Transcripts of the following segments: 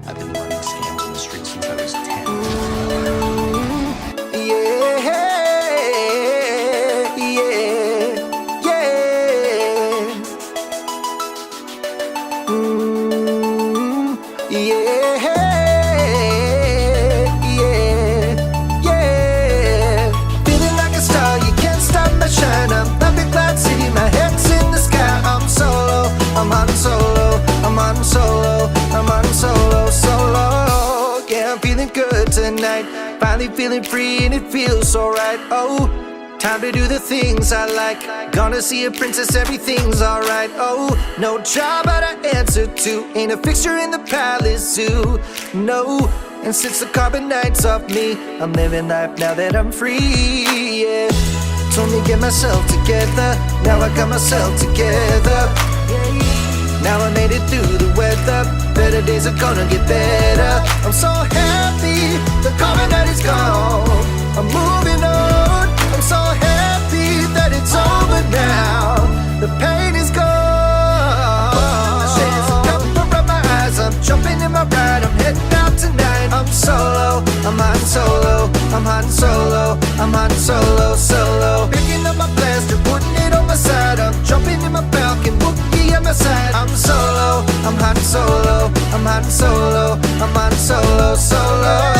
I've been running scams on the streets since I was 10. Yeah, yeah, yeah. Yeah, yeah, yeah. Feeling like a star, you can't stop my shine. I'm up in cloud city, my head's in the sky. I'm solo, I'm on solo, I'm on solo, I'm on solo, solo. Yeah, I'm feeling good tonight. Finally feeling free and it feels so right. Oh, time to do the things I like. Gonna see a princess, everything's alright. Oh, no job but I answer to. Ain't a fixture in the palace zoo. No, and since the carbon night's off me, I'm living life now that I'm free. Yeah, told me get myself together. Now I got myself together. Now I made it through the weather. Better days are gonna get better. I'm so happy the carbon night is gone. I'm moving on. I'm so happy that it's over now. The pain is gone. The shades are cover up my eyes. I'm jumping in my ride. I'm heading out tonight. I'm solo. I'm on solo. I'm on solo. I'm on solo. Solo. Picking up my blaster, putting it on my side. I'm jumping in my Falcon. Wookie at my side. I'm solo. I'm on solo. I'm on solo. I'm on solo. Solo.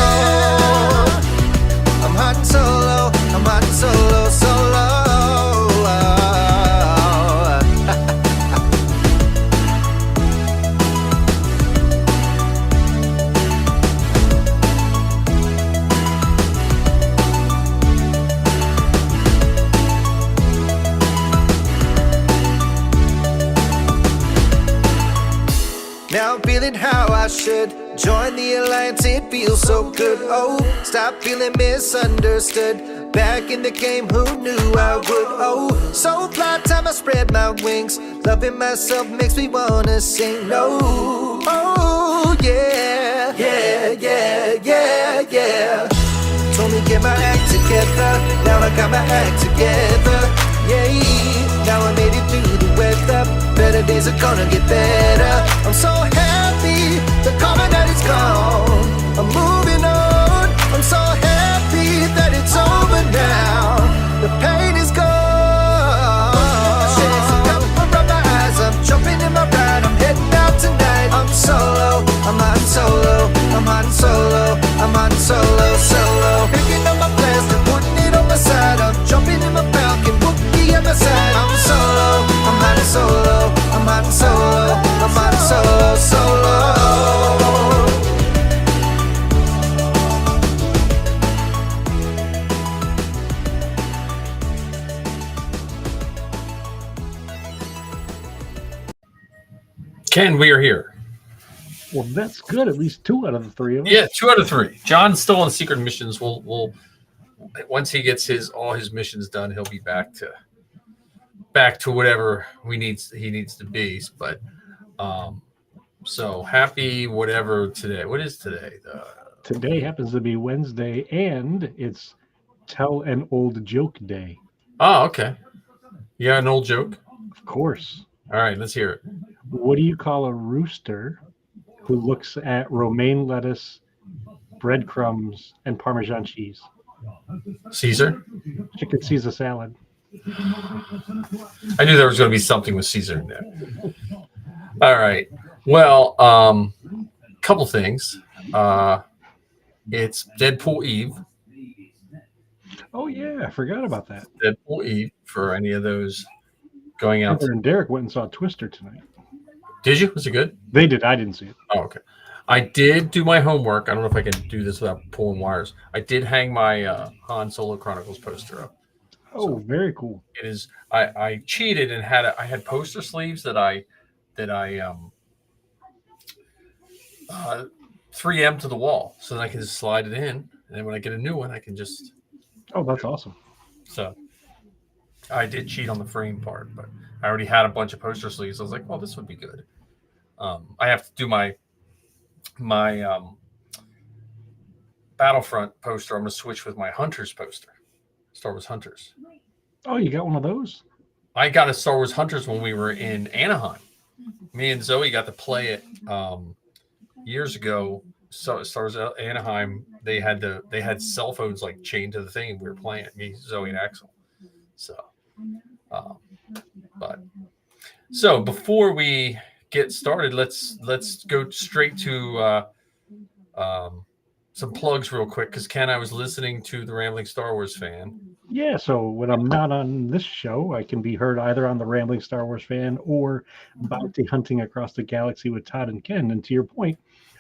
I'm hot and solo, I'm hot and solo, solo. Now I'm feeling how I should. Join the alliance, it feels so good. Oh, stop feeling misunderstood. Back in the game, who knew I would? Oh, so fly time I spread my wings. Loving myself makes me wanna sing. No, oh yeah, yeah, yeah, yeah, yeah. Told me get my act together. Now I got my act together. Yeah, now I made it through the weather. Better days are gonna get better. I'm so happy the carbon night is gone. I'm moving on. I'm so happy that it's over now. The pain is gone. The shades are cover up my eyes. I'm jumping in my ride. I'm heading out tonight. I'm solo. I'm on solo. I'm on solo. I'm on solo. Solo. Picking up my blaster, putting it on my side. I'm jumping in my Falcon. Wookie at my side. I'm solo. I'm on solo. I'm on solo. I'm on solo. Solo. Ken, we are here. Well, that's good. At least 2 out of the 3 of us. Yeah, 2 out of 3. John's still on secret missions. We'll once he gets all his missions done, he'll be back to whatever he needs to be. But so happy whatever today. What is today? Today happens to be Wednesday, and it's Tell an Old Joke Day. Oh, okay. You got an old joke? Of course. All right, let's hear it. What do you call a rooster who looks at romaine lettuce, breadcrumbs, and Parmesan cheese? Caesar? Chicken Caesar salad. I knew there was going to be something with Caesar in there. All right. Well, couple things. It's Deadpool Eve. Oh, yeah. I forgot about that. Deadpool Eve for any of those going out. Heather and Derek went and saw Twister tonight. Did you? Was it good? They did. I didn't see it. Oh, okay. I did do my homework. I don't know if I can do this without pulling wires. I did hang my Han Solo Chronicles poster up. Oh, So very cool. it is. I cheated and I had poster sleeves that I 3M to the wall so that I can just slide it in, and then when I get a new one, I can just. Oh, that's awesome. So I did cheat on the frame part, but I already had a bunch of poster sleeves. I was like, well, this would be good. I have to do my Battlefront poster. I'm going to switch with my Hunters poster, Star Wars Hunters. Oh, you got one of those? I got a Star Wars Hunters when we were in Anaheim. Me and Zoe got to play it years ago, so Star Wars Anaheim, they had cell phones like chained to the thing, and we were playing it, me, Zoe, and Axel. So, um, but so before we get started, let's go straight to some plugs real quick, because Ken, I was listening to the Rambling Star Wars Fan. Yeah, so when I'm not on this show, I can be heard either on the Rambling Star Wars Fan or Bounty Hunting Across the Galaxy with Todd and Ken. And to your point,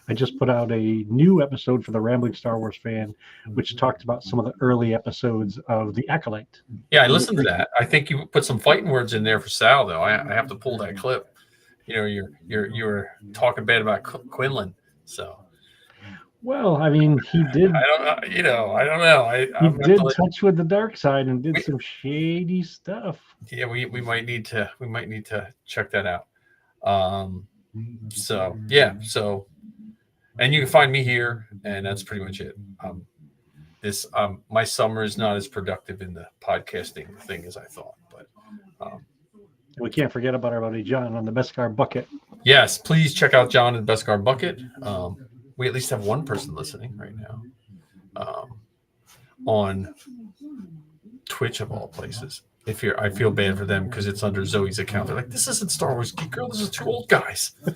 I just put out a new episode for the Rambling Star Wars Fan, which talked about some of the early episodes of The Acolyte. Yeah, I listened to that. I think you put some fighting words in there for Sal, though. I have to pull that clip. You know, you're talking bad about Quinlan, so. Well, I mean, he did. I don't know. He did touch with the dark side and did some shady stuff. Yeah, we might need to check that out. So yeah, and you can find me here, and that's pretty much it. My summer is not as productive in the podcasting thing as I thought, but we can't forget about our buddy John on the Beskar Bucket. Yes, please check out John and Beskar Bucket. We at least have one person listening right now on Twitch of all places. I feel bad for them because it's under Zoe's account. They're like, this isn't Star Wars Geek Girl. This is two old guys. I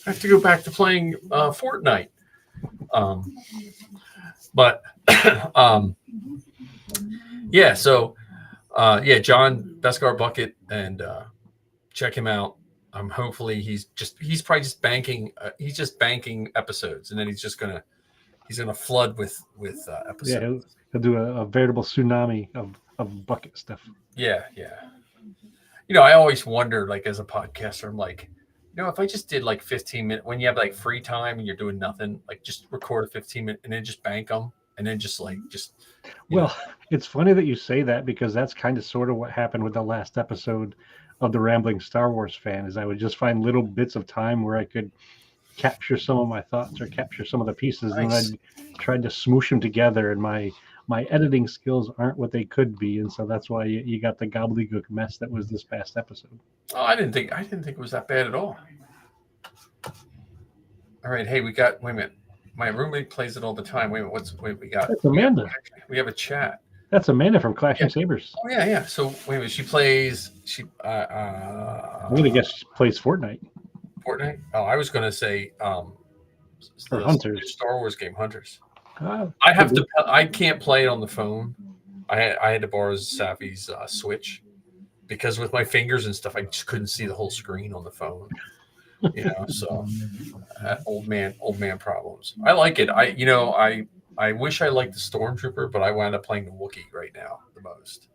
have to go back to playing Fortnite. Yeah. So John Beskar Bucket, and check him out. Hopefully he's probably just banking. He's just banking episodes, and then he's gonna flood with episodes. Yeah, he'll do a veritable tsunami of bucket stuff. Yeah. You know, I always wonder, like, as a podcaster, I'm like, you know, if I just did like 15 minutes when you have like free time and you're doing nothing, like just record a 15-minute and then just bank them, and then Well, it's funny that you say that, because that's kind of sort of what happened with the last episode of the Rambling Star Wars Fan. Is I would just find little bits of time where I could capture some of my thoughts or capture some of the pieces. Nice. And I tried to smoosh them together, and my editing skills aren't what they could be, and so that's why you got the gobbledygook mess that was this past episode. Oh, I didn't think it was that bad at all. All right, hey, wait a minute. My roommate plays it all the time. Wait a minute, we got. That's Amanda. We have a chat. That's Amanda from Clashing Sabers. Oh yeah. So wait a minute, she plays. I'm gonna guess she plays Fortnite. Fortnite? Oh, I was gonna say or Hunters. Star Wars game, Hunters. I can't play it on the phone. I had to borrow Safi's Switch, because with my fingers and stuff, I just couldn't see the whole screen on the phone. You know, so old man problems. I like it. I wish I liked the Stormtrooper, but I wound up playing the Wookiee right now the most.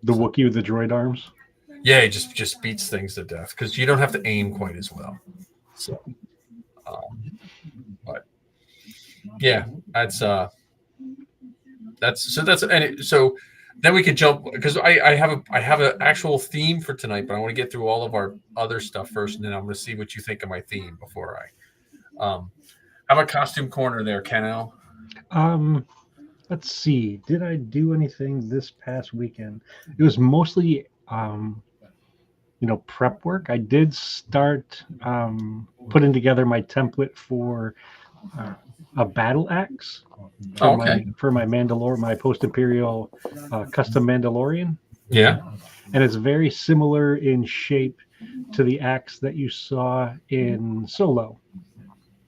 The Wookiee with the droid arms? Yeah, he just beats things to death because you don't have to aim quite as well. So, but yeah, so then we could jump, because I have an actual theme for tonight, but I want to get through all of our other stuff first, and then I'm going to see what you think of my theme before I have a costume corner there, Ken. Let's see. Did I do anything this past weekend? It was mostly prep work. I did start putting together my template for a battle axe for my Mandalorian, my post-imperial custom Mandalorian. Yeah. And it's very similar in shape to the axe that you saw in Solo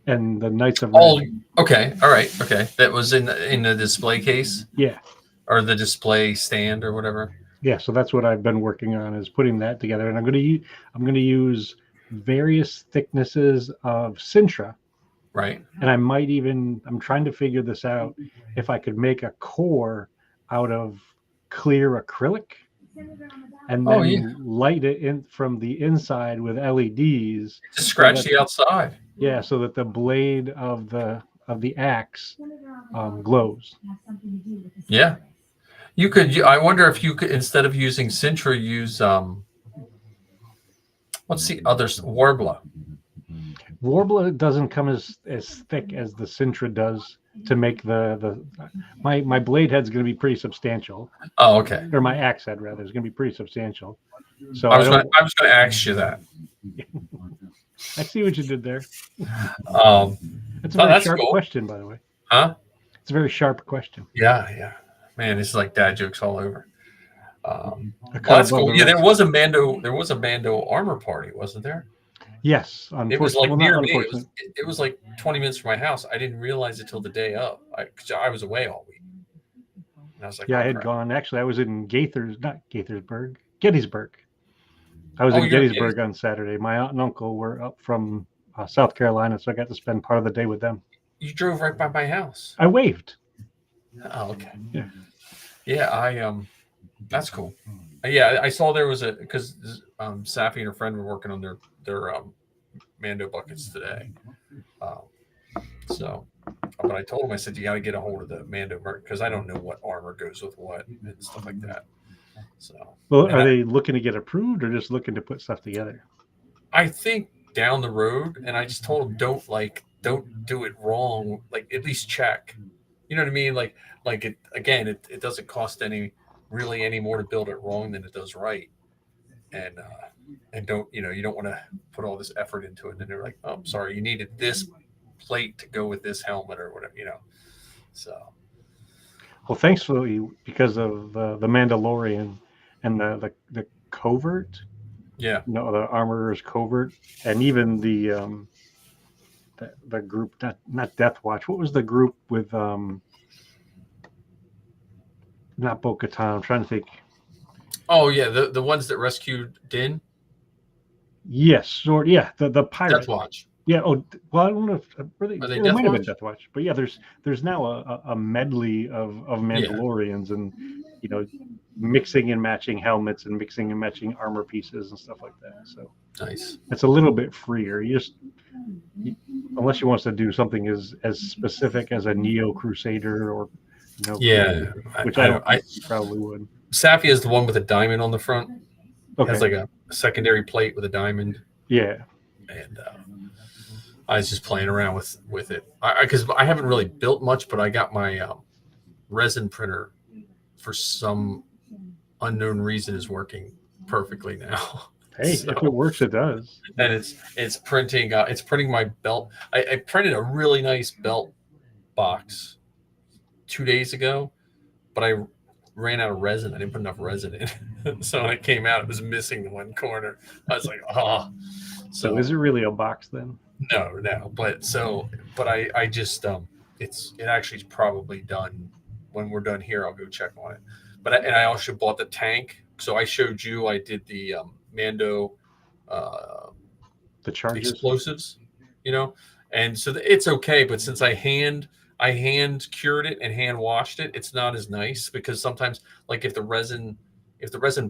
and the Knights of Ren. Oh, okay. All right. Okay. That was in the display case? Yeah. Or the display stand or whatever? Yeah, so that's what I've been working on, is putting that together. And I'm going to use various thicknesses of Sintra. Right. And I'm trying to figure this out, if I could make a core out of clear acrylic and then light it in from the inside with LEDs. To scratch the outside. Yeah, so that the blade of the axe glows. Yeah. You could. I wonder if you could, instead of using Sintra, use what's the other, Warbler. Warbler doesn't come as thick as the Sintra does to make my blade head's going to be pretty substantial. Oh, okay. Or my axe head rather is going to be pretty substantial. So I was going to ask you that. I see what you did there. Um, That's a very that's sharp cool. question, by the way. Huh? It's a very sharp question. Yeah. Man, this is like dad jokes all over. A Well, cut that's above cool. the Yeah, rest. there was a Mando armor party, wasn't there? Yes, It was unfortunately. like Well, near not me. unfortunately. It was like 20 minutes from my house. I didn't realize it till the day of. 'Cause I was away all week. And I was like, Yeah, oh I had crap. gone. Actually, I was in Gettysburg. I was Oh, in you're Gettysburg on Saturday. My aunt and uncle were up from South Carolina, so I got to spend part of the day with them. you drove right by my house. I waved. Oh, okay. Yeah. Yeah, that's cool. Yeah, I saw there was a because Safi and her friend were working on their Mando buckets today. Um, so, but I told him, I said, you got to get a hold of the Mando because I don't know what armor goes with what and stuff like that. So, Well, and are they looking to get approved or just looking to put stuff together? I think down the road, and I just told him, don't do it wrong. Like at least check. You know what I mean? Like it again. It doesn't cost any more to build it wrong than it does right. And don't you don't want to put all this effort into it, and then they're like, oh, I'm sorry, you needed this plate to go with this helmet or whatever. So Well, thankfully, because of the Mandalorian and the covert, yeah. the armorer's covert, and even the group, not Death Watch. What was the group with not Bo-Katan? I'm trying to think. Oh yeah, the ones that rescued Din. Yes, or yeah, the pirate. Death Watch. Yeah. Oh, well, I don't know if Are they there Death might have been Watch? Death Watch, but yeah, there's now a medley of Mandalorians and mixing and matching helmets and mixing and matching armor pieces and stuff like that. So Nice. it's a little bit freer. Unless you want to do something as specific as a Neo Crusader or Yeah, which I don't think you probably would. Safi is the one with a diamond on the front. Okay. Has like a secondary plate with a diamond. Yeah. And I was just playing around with it because I haven't really built much, but I got my resin printer for some unknown reason is working perfectly now. Hey, if it works, it does. And it's printing my belt. I printed a really nice belt box 2 days ago, but I ran out of resin. I didn't put enough resin in. So when it came out, it was missing the one corner. I was like, oh. So is it really a box then? No. But I just it actually is probably done. When we're done here, I'll go check on it. But I also bought the tank. So I showed you I did the Mando The charges, explosives, and so it's okay. But since I hand cured it and hand washed it, it's not as nice because sometimes, like if the resin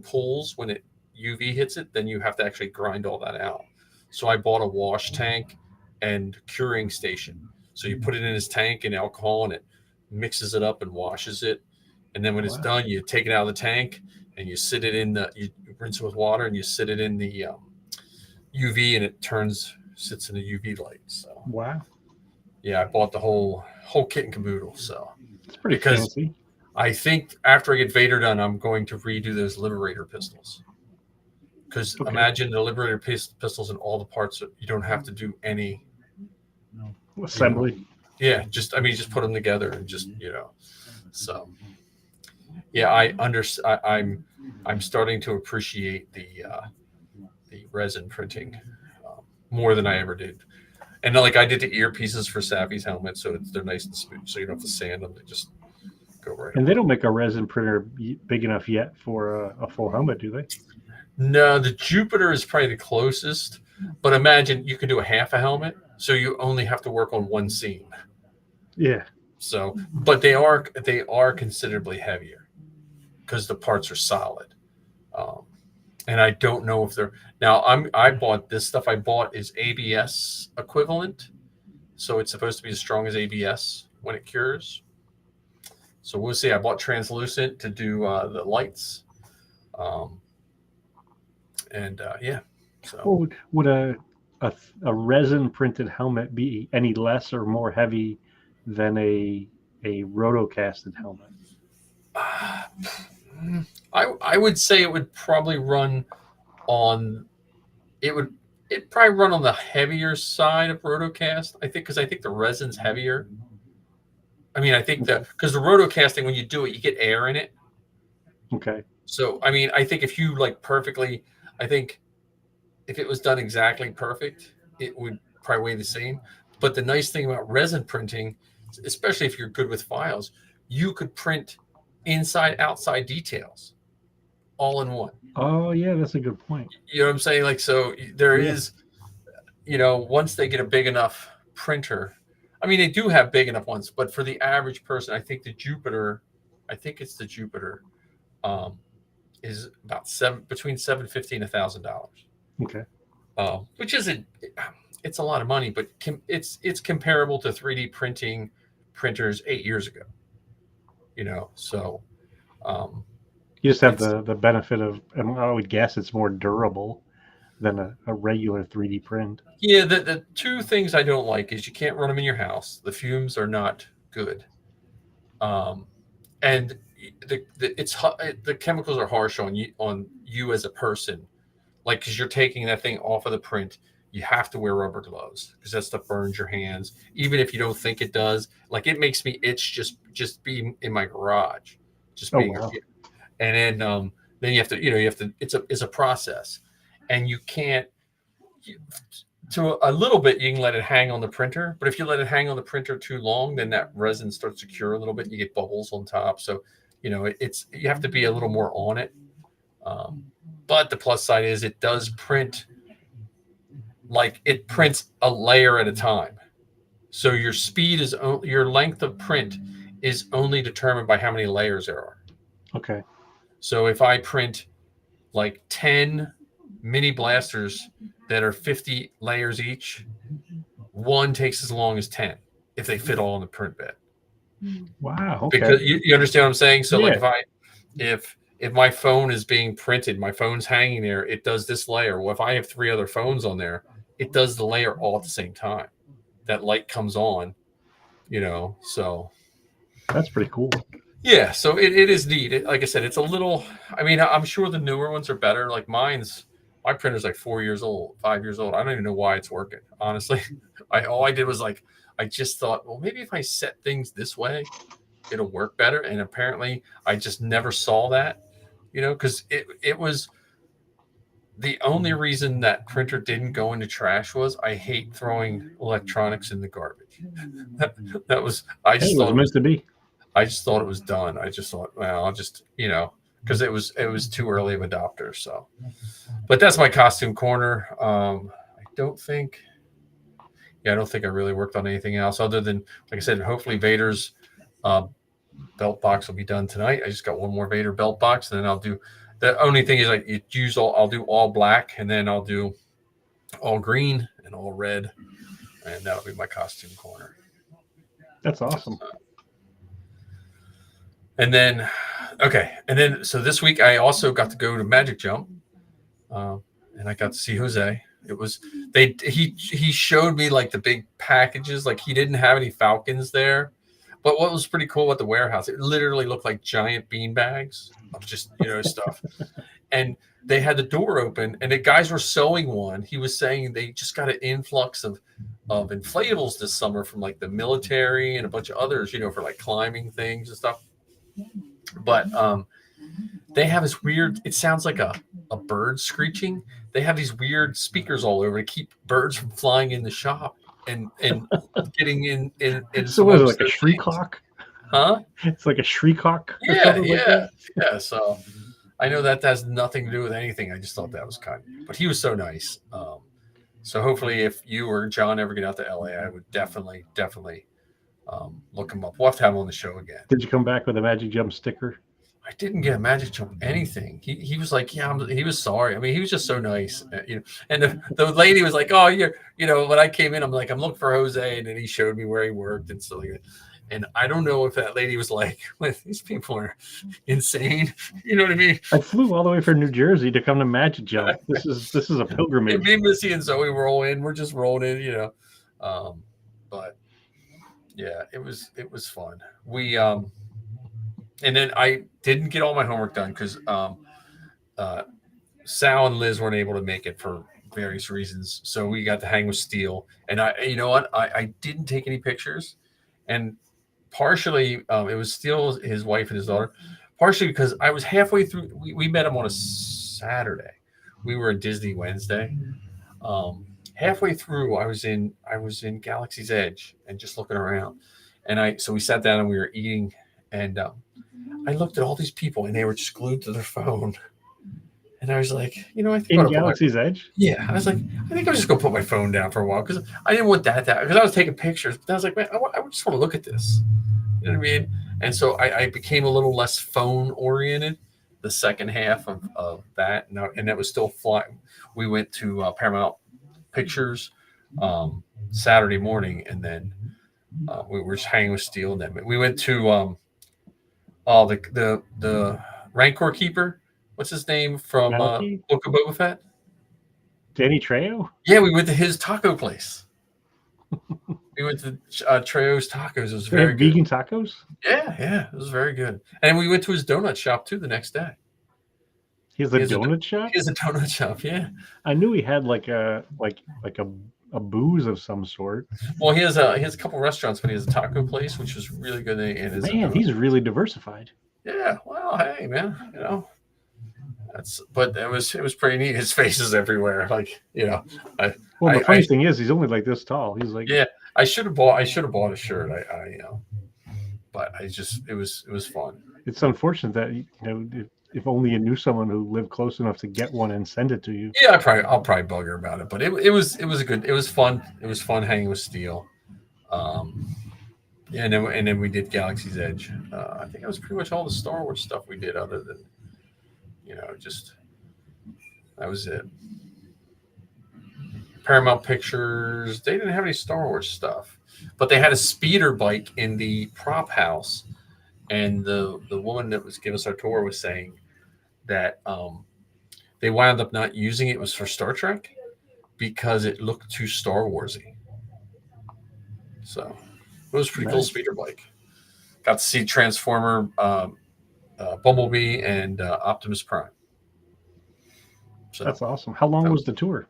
pulls when it UV hits it, then you have to actually grind all that out. So I bought a wash tank and curing station. So you put it in his tank and alcohol, and it mixes it up and washes it. And then when it's done, you take it out of the tank and you sit it in you rinse it with water and you sit it in the UV, and it sits in the UV light. So wow, yeah, I bought the whole kit and caboodle. So it's pretty fancy. I think after I get Vader done, I'm going to redo those Liberator pistols. Because imagine the Liberator pistols and all the parts. You don't have to do any assembly. Yeah, just put them together and just So yeah, I'm starting to appreciate the resin printing more than I ever did. And like I did the earpieces for Savi's helmet, so they're nice and smooth, so you don't have to sand them. They just go right. And they don't make a resin printer big enough yet for a full helmet, do they? No, the Jupiter is probably the closest. But imagine you can do a half a helmet, so you only have to work on one seam. Yeah. So, but they are considerably heavier because the parts are solid. And I don't know if they're now. I bought this stuff. I bought is ABS equivalent, so it's supposed to be as strong as ABS when it cures. So we'll see. I bought translucent to do the lights, yeah. So well, would a resin printed helmet be any less or more heavy than a rotocasted helmet? I would say it would probably run on. It would It probably run on the heavier side of rotocast. I think because I think the resin's heavier. I mean, I think because the rotocasting, when you do it, you get air in it. Okay. So I mean, I think if you like perfectly, I think if it was done exactly perfect, it would probably weigh the same. But the nice thing about resin printing, especially if you're good with files, you could print inside outside details all in one. Oh yeah, that's a good point. You know what I'm saying? Like, so there Yeah. is, once they get a big enough printer, I mean, they do have big enough ones, but for the average person, I think it's the Jupiter, um, is about between $750 and $1,000. Okay. Which isn't, it's a lot of money, but it's comparable to 3D printing printers 8 years ago. So You just have the benefit of, and I would guess it's more durable than a regular 3D print. yeah. The two things I don't like is you can't run them in your house. The fumes are not good, and the chemicals are harsh on you as a person. Like, because you're taking that thing off of the print, you have to wear rubber gloves because that stuff burns your hands, even if you don't think it does. Like, it makes me itch just being in my garage, just Oh being. wow. And then you have to it's a process, and you can't. To a little bit, you can let it hang on the printer, but if you let it hang on the printer too long, then that resin starts to cure a little bit. You get bubbles on top, so you have to be a little more on it. But the plus side is it does print, like it prints a layer at a time. So your length of print is only determined by how many layers there are. Okay. So if I print like 10 mini blasters that are 50 layers each, one takes as long as 10 if they fit all in the print bed. Wow. Okay. Because you understand what I'm saying? So Yeah. like if my phone is being printed, my phone's hanging there, it does this layer. Well, if I have 3 other phones on there, it does the layer all at the same time. That light comes on, so. That's pretty cool. Yeah, so it is neat. Like I said, it's a little. I mean, I'm sure the newer ones are better. Like my printer's like 4 years old, 5 years old. I don't even know why it's working. Honestly, all I did was I just thought, well, maybe if I set things this way, it'll work better. And apparently, I just never saw that, because it was the only reason that printer didn't go into trash was I hate throwing electronics in the garbage. that was I Hey, just it thought was meant to be. I just thought it was done. I just thought, well, I'll just, because it was too early of adopter. So, but that's my costume corner. I don't think I really worked on anything else other than, like I said, hopefully Vader's belt box will be done tonight. I just got one more Vader belt box, and then I'll do. The only thing is I'll do all black, and then I'll do all green and all red, and that'll be my costume corner. That's awesome. And then, so this week I also got to go to Magic Jump, and I got to see Jose. It was he showed me like the big packages. Like, he didn't have any Falcons there, but what was pretty cool at the warehouse, it literally looked like giant bean bags of just stuff. And they had the door open, and the guys were sewing one. He was saying they just got an influx of inflatables this summer from like the military and a bunch of others, for like climbing things and stuff. But they have this weird, it sounds like a bird screeching. They have these weird speakers all over to keep birds from flying in the shop and getting in So what is it, like a shriek hawk? Huh? It's like a shriek hawk. Yeah. So I know that has nothing to do with anything. I just thought that was kind of, but he was so nice. So hopefully if you or John ever get out to LA, I would definitely look him up. We'll have to have him on the show again. Did you come back with a Magic Jump sticker? I didn't get a Magic Jump anything. He was like, yeah, he was sorry. I mean, he was just so nice, And the lady was like, oh, you're, when I came in, I'm like, I'm looking for Jose, and then he showed me where he worked and stuff like that. And I don't know if that lady was like, well, these people are insane. You know what I mean? I flew all the way from New Jersey to come to Magic Jump. This is a pilgrimage. Me, Missy, and Zoe were all in. We're just rolling in, But yeah, it was fun. We and then I didn't get all my homework done because Sal and Liz weren't able to make it for various reasons. So we got to hang with Steele, and you know what, I didn't take any pictures, and partially it was Steele, his wife, and his daughter. Partially because I was halfway through. We met him on a Saturday. We were at Disney Wednesday. Halfway through, I was in Galaxy's Edge and just looking around, and so we sat down and we were eating, and I looked at all these people and they were just glued to their phone, and I was like, you know, I think In Galaxy's Edge? Yeah, I was like, I think I'm just gonna put my phone down for a while because I didn't want that because I was taking pictures, but I was like, man, I just want to look at this. You know what I mean? And so I became a little less phone oriented the second half of that, and that was still flying. We went to Paramount Pictures Saturday morning, and then we were just hanging with Steele, and then we went to the Rancor Keeper. What's his name from Book of Boba Fett? Danny Trejo? Yeah, we went to his taco place. We went to Trejo's Tacos. It was very good. Vegan tacos? Yeah, it was very good. And we went to his donut shop too the next day. He has a donut shop? He has a donut shop, yeah. I knew he had like a booze of some sort. Well, he has a couple restaurants, but he has a taco place, which was really good. And man, he's really diversified. Yeah, well, hey, man, you know, but it was pretty neat. His face is everywhere, like, you know. Well, the funny thing is, he's only like this tall. He's like, yeah. I should have bought a shirt. You know, but it was fun. It's unfortunate that, you know, if only you knew someone who lived close enough to get one and send it to you. Yeah, I'll probably bug her about it, but it was fun. It was fun hanging with Steele. Yeah, and then we did Galaxy's Edge. I think that was pretty much all the Star Wars stuff we did, other than, you know, just that was it. Paramount Pictures, they didn't have any Star Wars stuff, but they had a speeder bike in the prop house, and the woman that was giving us our tour was saying that they wound up not using it. It was for Star Trek because it looked too Star Warsy. So it was pretty cool speeder bike. Got to see Transformer, Bumblebee, and Optimus Prime. So that's awesome. How long was the tour?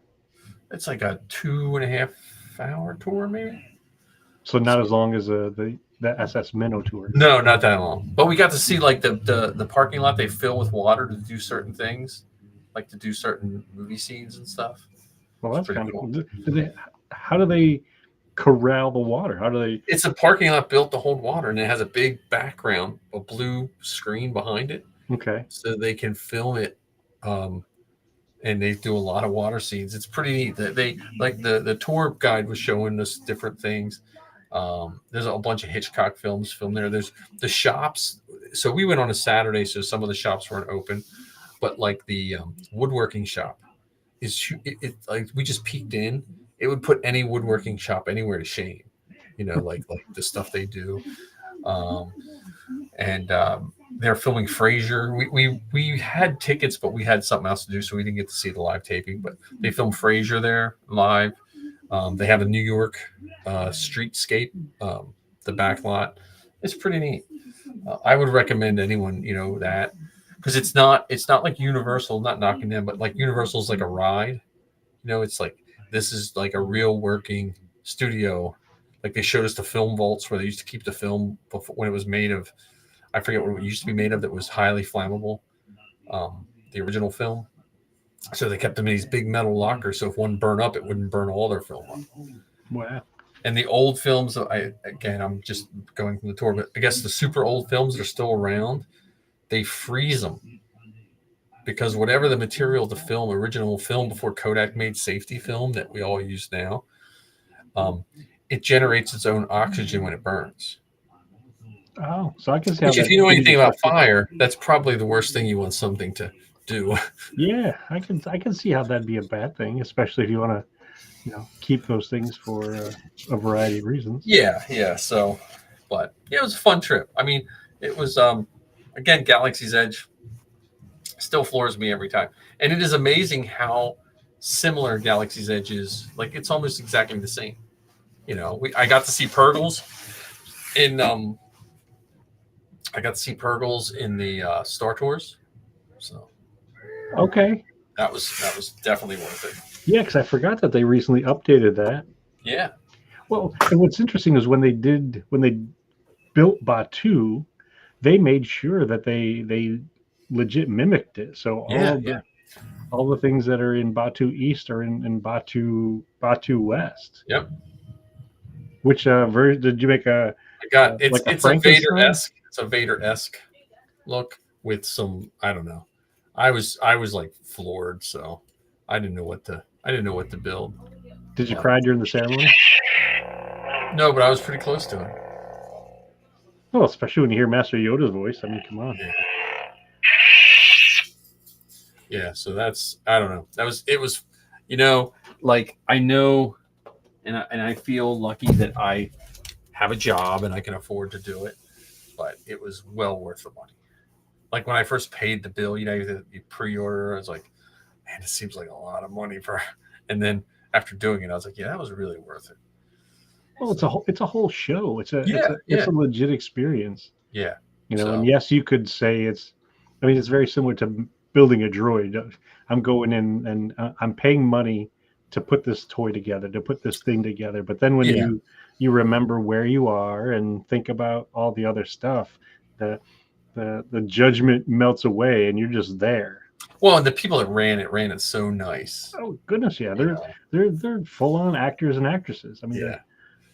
It's like a 2.5 hour tour, maybe. So not as long as the SS Minnow tour. No, not that long. But we got to see like the parking lot they fill with water to do certain things, like to do certain movie scenes and stuff. Well, that's kind of cool. How do they corral the water? How do they? It's a parking lot built to hold water, and it has a big background, a blue screen behind it. Okay. So they can film it. And they do a lot of water scenes. It's pretty neat. They like the tour guide was showing us different things. There's a bunch of Hitchcock films filmed there. There's the shops. So we went on a Saturday, so some of the shops weren't open, but like the woodworking shop is like we just peeked in. It would put any woodworking shop anywhere to shame, you know, like the stuff they do. They're filming Frasier. We had tickets, but we had something else to do, so we didn't get to see the live taping. But they filmed Frasier there live. They have a New York streetscape, the back lot. It's pretty neat. I would recommend anyone, you know, that, because it's not like Universal, not knocking them, but like Universal's like a ride. You know, it's like this is like a real working studio. Like they showed us the film vaults where they used to keep the film before, when it was made of, I forget what it used to be made of, that was highly flammable, the original film. So they kept them in these big metal lockers, so if one burned up, it wouldn't burn all their film up. Wow. And the old films, I'm just going from the tour, but I guess the super old films that are still around, they freeze them. Because whatever the material of the film, original film before Kodak made safety film that we all use now, it generates its own oxygen when it burns. Oh, so I can see. Which, if you know anything about fire, that's probably the worst thing you want something to do. Yeah, I can see how that'd be a bad thing, especially if you want to, you know, keep those things for a variety of reasons. Yeah. So, but yeah, it was a fun trip. I mean, it was again, Galaxy's Edge still floors me every time, and it is amazing how similar Galaxy's Edge is. Like it's almost exactly the same. You know, I got to see Purgles in the Star Tours. So okay, that was definitely worth it. Yeah, because I forgot that they recently updated that. Yeah, Well, and what's interesting is when they built Batu, they made sure that they legit mimicked it. So yeah, yeah. all the things that are in Batu East are in Batu West. Yep. Which version did you make I got like a it's a Vader Frankenstein? esque. It's a Vader esque look with some. I don't know. I was like floored, so I didn't know what to build. Did you But, cry during the ceremony? no, but I was pretty close to it. Well, especially when you hear Master Yoda's voice. I mean, come on. Yeah, so that's I don't know. That was it was, like I know, and I feel lucky that I have a job and I can afford to do it, but it was well worth the money. Like when I first paid the bill, you pre-order, I was like, man, it seems like a lot of money for, and then after doing it, I was like, yeah, that was really worth it. Well, it's a whole show. Yeah, It's yeah, a legit experience. yeah. And So yes, you could say I mean, it's very similar to building a droid. I'm going in and I'm paying money to put this toy together, to put this thing together. But then when yeah. you remember where you are and think about all the other stuff, the the judgment melts away and you're just there. Well, and the people that ran it so nice. Oh goodness, yeah, You know? they're full on actors and actresses. I mean, Yeah.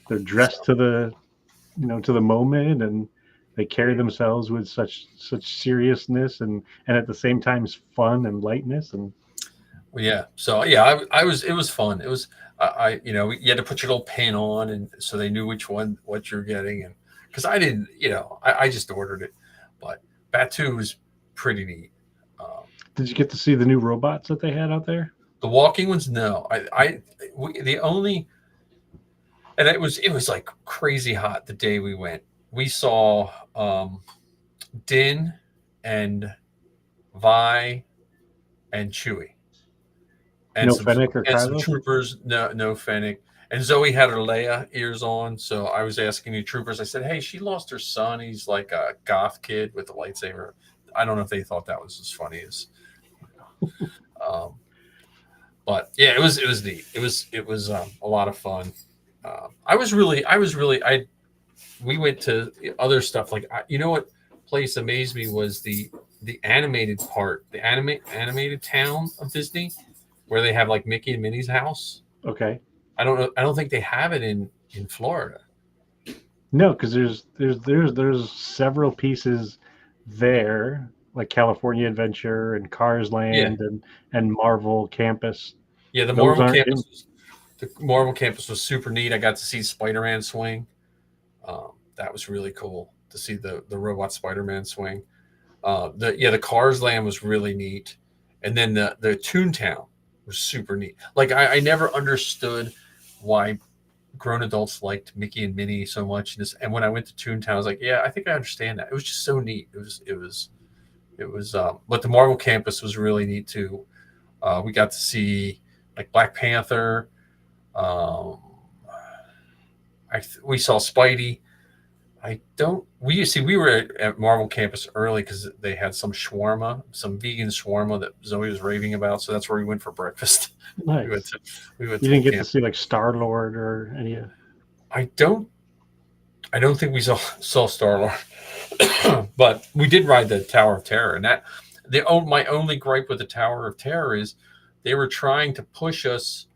they're dressed So, to the moment, and they carry themselves with such seriousness and at the same time fun and lightness. And well, yeah. So yeah, I was. It was fun. It was. You had to put your little pin on, and so they knew what you're getting, and because I didn't, I just ordered it, but Batu was pretty neat. Um, did you get to see the new robots that they had out there? the walking ones, no. The only, and it was like crazy hot the day we went. We saw Din and Vi and Chewie and No Fennec or some Kylo? troopers. No Fennec. And Zoe had her Leia ears on, so I was asking the troopers. I said, "Hey, she lost her son. He's like a goth kid with a lightsaber." I don't know if they thought that was as funny as, um, but yeah, it was neat. It was a lot of fun. I was really I we went to other stuff like you know what place amazed me was the animated part, the animated town of Disney where they have like Mickey and Minnie's house. Okay. I don't know. I don't think they have it in Florida. No, because there's several pieces there, like California Adventure and Cars Yeah, Land and Marvel Campus. yeah. Those aren't in. The Marvel campus was super neat. I got to see Spider-Man swing. That was really cool to see the robot Spider-Man swing. The Cars Land was really neat, and then the Toontown was super neat. Like I never understood why grown adults liked Mickey and Minnie so much. And when I went to Toontown, I was like, yeah, I think I understand that. It was just so neat. It was. But the Marvel campus was really neat too. We got to see like Black Panther. Um, we saw Spidey. I don't. We were at Marvel Campus early because they had some shawarma, some vegan shawarma that Zoe was raving about. So that's where we went for breakfast. Nice. We went You to didn't the get to camp. see like Star Lord or any of. I don't think we saw Star Lord, but we did ride the Tower of Terror, and my only gripe with the Tower of Terror is they were trying to push us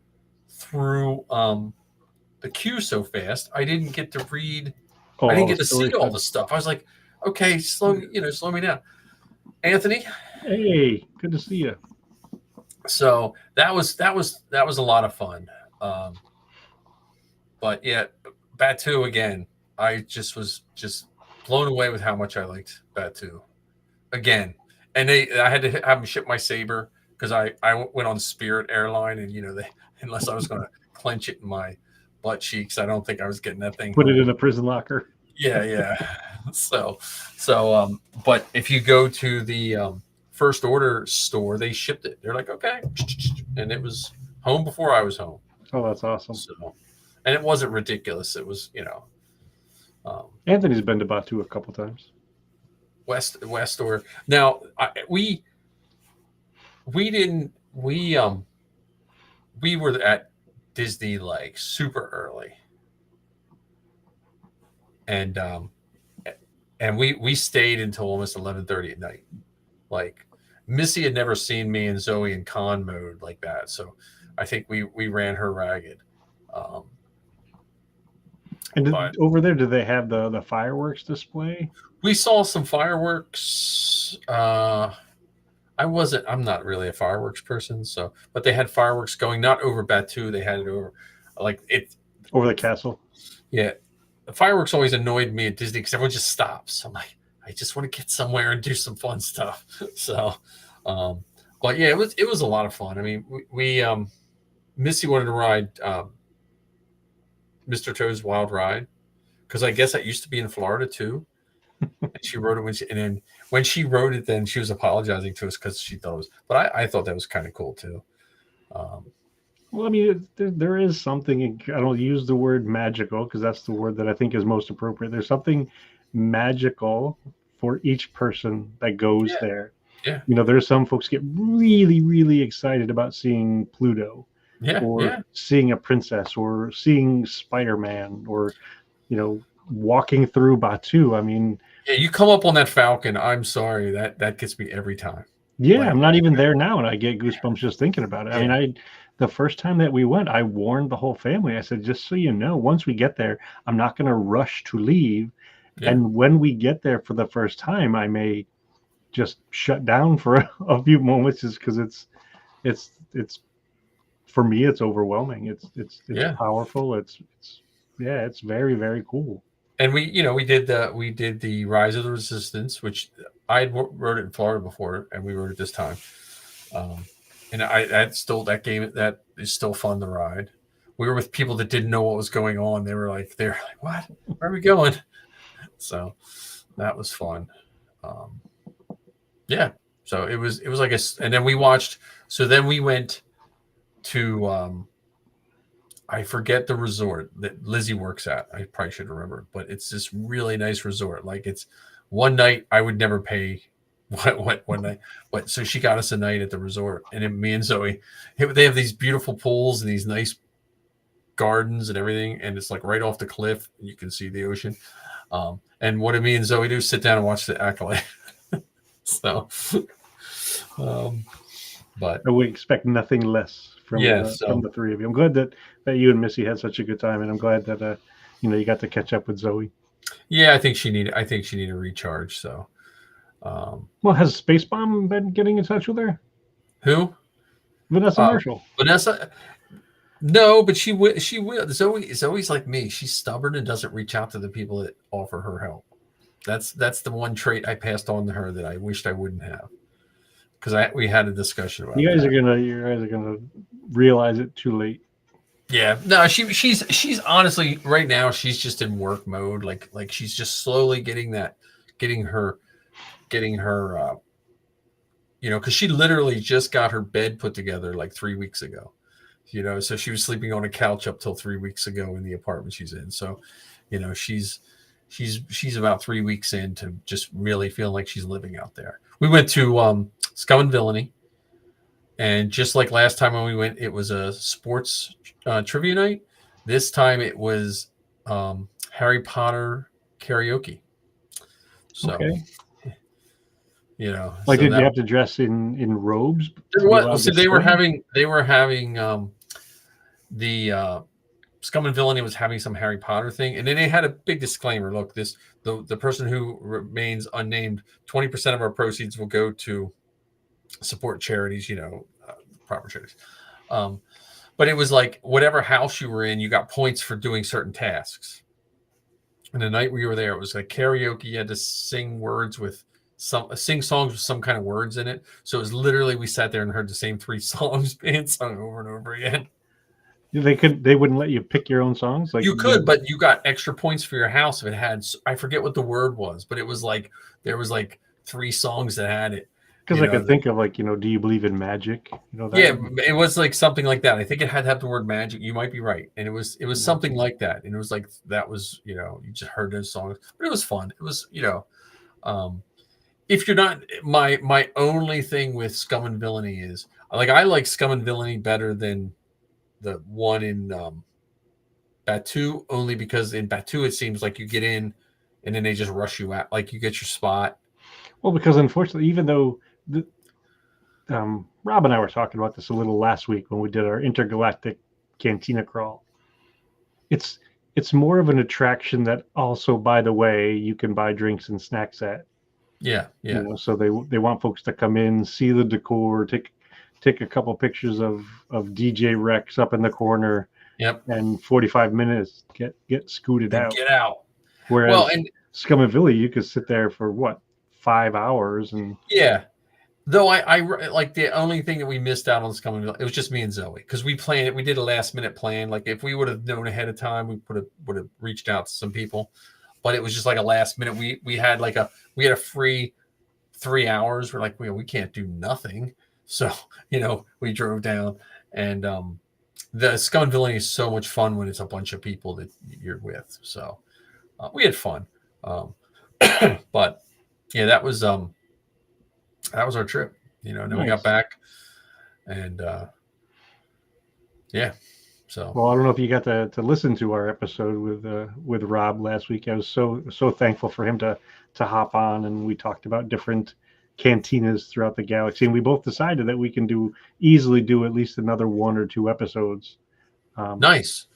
through the queue so fast. I didn't get to read. Oh, I didn't all the get to see stories. all the stuff. I was like, okay, slow me down, Anthony. Hey, good to see you. So that was a lot of fun. But yeah, Batu again. I just was just blown away with how much I liked Batu again. And I had to have them ship my saber because I went on Spirit Airline, and unless I was going to clench it in my butt cheeks, I don't think I was getting that thing Put it home. in a prison locker. Yeah. So, but if you go to the first order store, they shipped it. They're like, okay, and it was home before I was home. Oh, that's awesome. So, and it wasn't ridiculous. It was, Anthony's been to Batu a couple times. West or now we we were at Disney like super early, and we stayed until almost 11:30 at night. Like Missy had never seen me and Zoe in con mode like that, so I think we ran her ragged. Um, And but over there, do they have the fireworks display? we saw some fireworks. I'm not really a fireworks person, so but they had fireworks going not over Batu, they had it over like it. Over the castle? Yeah, the fireworks always annoyed me at Disney because everyone just stops. I'm like, I just want to get somewhere and do some fun stuff. So, um, but yeah, it was a lot of fun. I mean, we Missy wanted to ride Mr. Toad's Wild Ride because I guess that used to be in Florida too. And she wrote it and then when she wrote it, then she was apologizing to us because she thought it was. But I thought that was kind of cool too. Well, I mean, there is something. I don't use the word magical because that's the word that I think is most appropriate. There's something magical for each person that goes there. Yeah. You know, there's some folks get really, really excited about seeing Pluto, Yeah. or Yeah. seeing a princess, or seeing Spider-Man, or walking through Batu. I mean, Yeah. You come up on that Falcon. I'm sorry that gets me every time. yeah, Like, I'm not even there now, and I get goosebumps just thinking about it. I Yeah. mean, the first time that we went, I warned the whole family. I said, just so you know, once we get there, I'm not going to rush to leave. Yeah. And when we get there for the first time, I may just shut down for a few moments, just because it's for me, it's overwhelming. It's Yeah. powerful. It's very, very cool. And we did the Rise of the Resistance, which I wrote it in Florida before, and we wrote it this time. And that game that is still fun to ride. We were with people that didn't know what was going on. They're like, what? Where are we going? So that was fun. Yeah. So it was like and then we watched. So then we went to I forget the resort that Lizzie works at. I probably should remember, but it's this really nice resort. Like it's one night I would never pay what one night, but so she got us a night at the resort, and then me and Zoe, they have these beautiful pools and these nice gardens and everything, and it's like right off the cliff, and you can see the ocean. And what do me and Zoe do? Sit down and watch the Acolyte. So, but I would expect nothing less from from the three of you. I'm glad that you and Missy had such a good time, and I'm glad that you got to catch up with Zoe. Yeah, I think she needed a recharge. So, well, has Space Bomb been getting in touch with her? Who? Vanessa Marshall. Vanessa. No, but she will. Zoe's like me. She's stubborn and doesn't reach out to the people that offer her help. That's the one trait I passed on to her that I wished I wouldn't have. Because we had a discussion about you guys that. You guys are gonna realize it too late. Yeah, no, she's honestly right now she's just in work mode. Like she's just slowly getting her, because she literally just got her bed put together like 3 weeks ago. So she was sleeping on a couch up till 3 weeks ago in the apartment she's in. So, she's about 3 weeks in to just really feel like she's living out there. We went to Scum and Villainy, and just like last time when we went, it was a sports trivia night. This time it was Harry Potter karaoke. So, okay. Like, did you have to dress in robes? So they were having the Scum and Villainy was having some Harry Potter thing, and then they had a big disclaimer. Look, the person who remains unnamed, 20% of our proceeds will go to support charities, proper charities. But it was like whatever house you were in, you got points for doing certain tasks. And the night we were there, it was like karaoke. You had to sing songs with some kind of words in it. So it was literally we sat there and heard the same 3 songs being sung over and over again. They wouldn't let you pick your own songs. Like you could, but you got extra points for your house if it had. I forget what the word was, but it was like there was like 3 songs that had it. Because I could think of do you believe in magic? Yeah, it was like something like that. I think it had to have the word magic. You might be right, and it was something like that. And it was like that was you just heard those songs, but it was fun. It was if you're not my only thing with Scum and Villainy is I like Scum and Villainy better than the one in Batu, only because in Batu it seems like you get in and then they just rush you out, like you get your spot. Well, because unfortunately, even though Rob and I were talking about this a little last week when we did our intergalactic cantina crawl. It's more of an attraction that also, by the way, you can buy drinks and snacks at. Yeah, yeah. You know, so they want folks to come in, see the decor, take a couple pictures of DJ Rex up in the corner. Yep. And 45 minutes get scooted Then out. get out. Whereas Well, and Scum and Villy, you could sit there for what, 5 hours and yeah. Though I like the only thing that we missed out on Scum and Villainy, it was just me and Zoe, because we planned it. We did a last minute plan. Like if we would have known ahead of time, we would have reached out to some people. But it was just like a last minute. We had a free 3 hours. We're like, we can't do nothing. So, we drove down, and the Scum and Villainy is so much fun when it's a bunch of people that you're with. So we had fun. But yeah, that was our trip, and then we got back, and yeah. So well, I don't know if you got to listen to our episode with Rob last week. I was so thankful for him to hop on, and we talked about different cantinas throughout the galaxy, and we both decided that we can easily do at least another 1 or 2 episodes. Nice.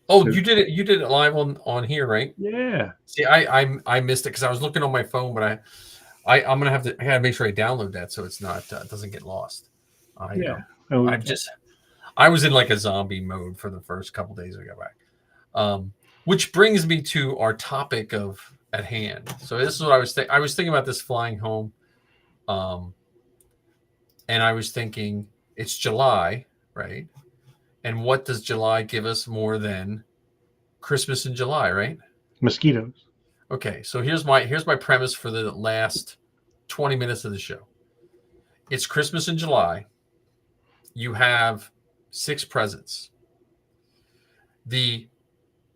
Oh, you did it live on here, right? Yeah. See, I missed it because I was looking on my phone, but I'm gonna have to. I gotta make sure I download that so it's not doesn't get lost. I was in like a zombie mode for the first couple days I got back. Which brings me to our topic at hand. So this is what I was thinking. I was thinking about this flying home, and I was thinking it's July, right? And what does July give us more than Christmas in July, right? Mosquitoes. Okay, so here's my premise for the last 20 minutes of the show. It's Christmas in July. You have 6 presents. The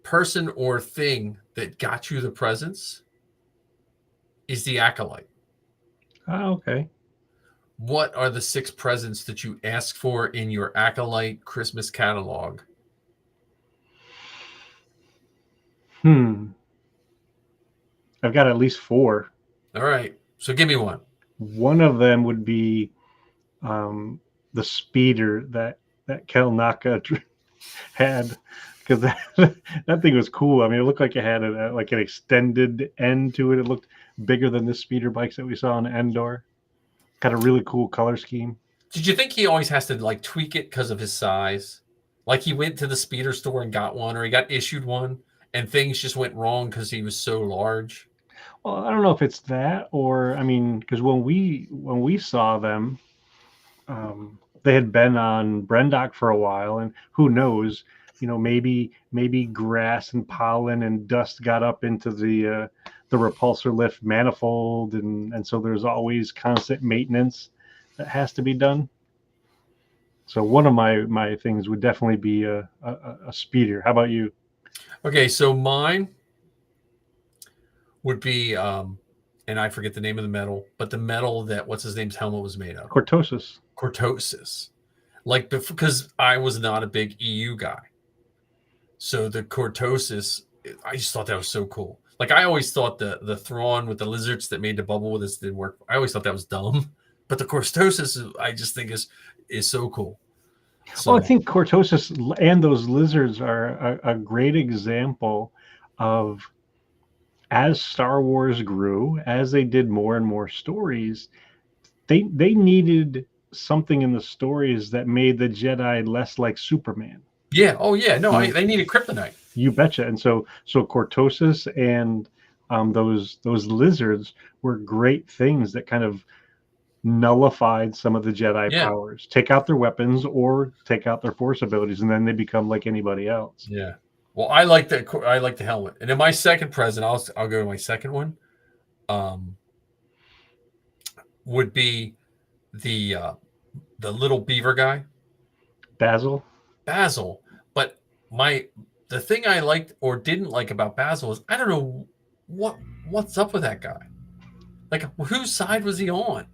person or thing that got you the presents is the acolyte. Oh, okay. What are the 6 presents that you asked for in your acolyte Christmas catalog? I've got at least 4. All right. So give me one. One of them would be the speeder that Kelnaka had, because that thing was cool. I mean, it looked like it had like an extended end to it. It looked bigger than the speeder bikes that we saw in Endor. Got a really cool color scheme. Did you think he always has to like tweak it because of his size? Like he went to the speeder store and got one, or he got issued one, and things just went wrong because he was so large? Well, I don't know if it's that, or I mean, because when we saw them, they had been on Brendock for a while, and who knows, maybe grass and pollen and dust got up into the repulsor lift manifold, and so there's always constant maintenance that has to be done. So one of my things would definitely be a speeder. How about you? Okay, so mine would be and I forget the name of the metal, but the metal that what's his name's helmet was made of. Cortosis. Like, because I was not a big EU guy, so the Cortosis, I just thought that was so cool. Like, I always thought the Thrawn with the lizards that made the bubble with us didn't work. I always thought that was dumb, but the Cortosis, I just think is so cool. So, well, I think Cortosis and those lizards are a great example of, as Star Wars grew, as they did more and more stories, they needed something in the stories that made the Jedi less like Superman. Yeah. Oh, yeah. No, they needed kryptonite. You betcha. And so Cortosis and those lizards were great things that kind of nullified some of the Jedi powers. Take out their weapons or take out their Force abilities, and then they become like anybody else. Yeah. Well, I like the helmet. And in my second present, I'll go to my second one. Would be the little beaver guy, Basil. But the thing I liked or didn't like about Basil is I don't know what's up with that guy. Like, whose side was he on?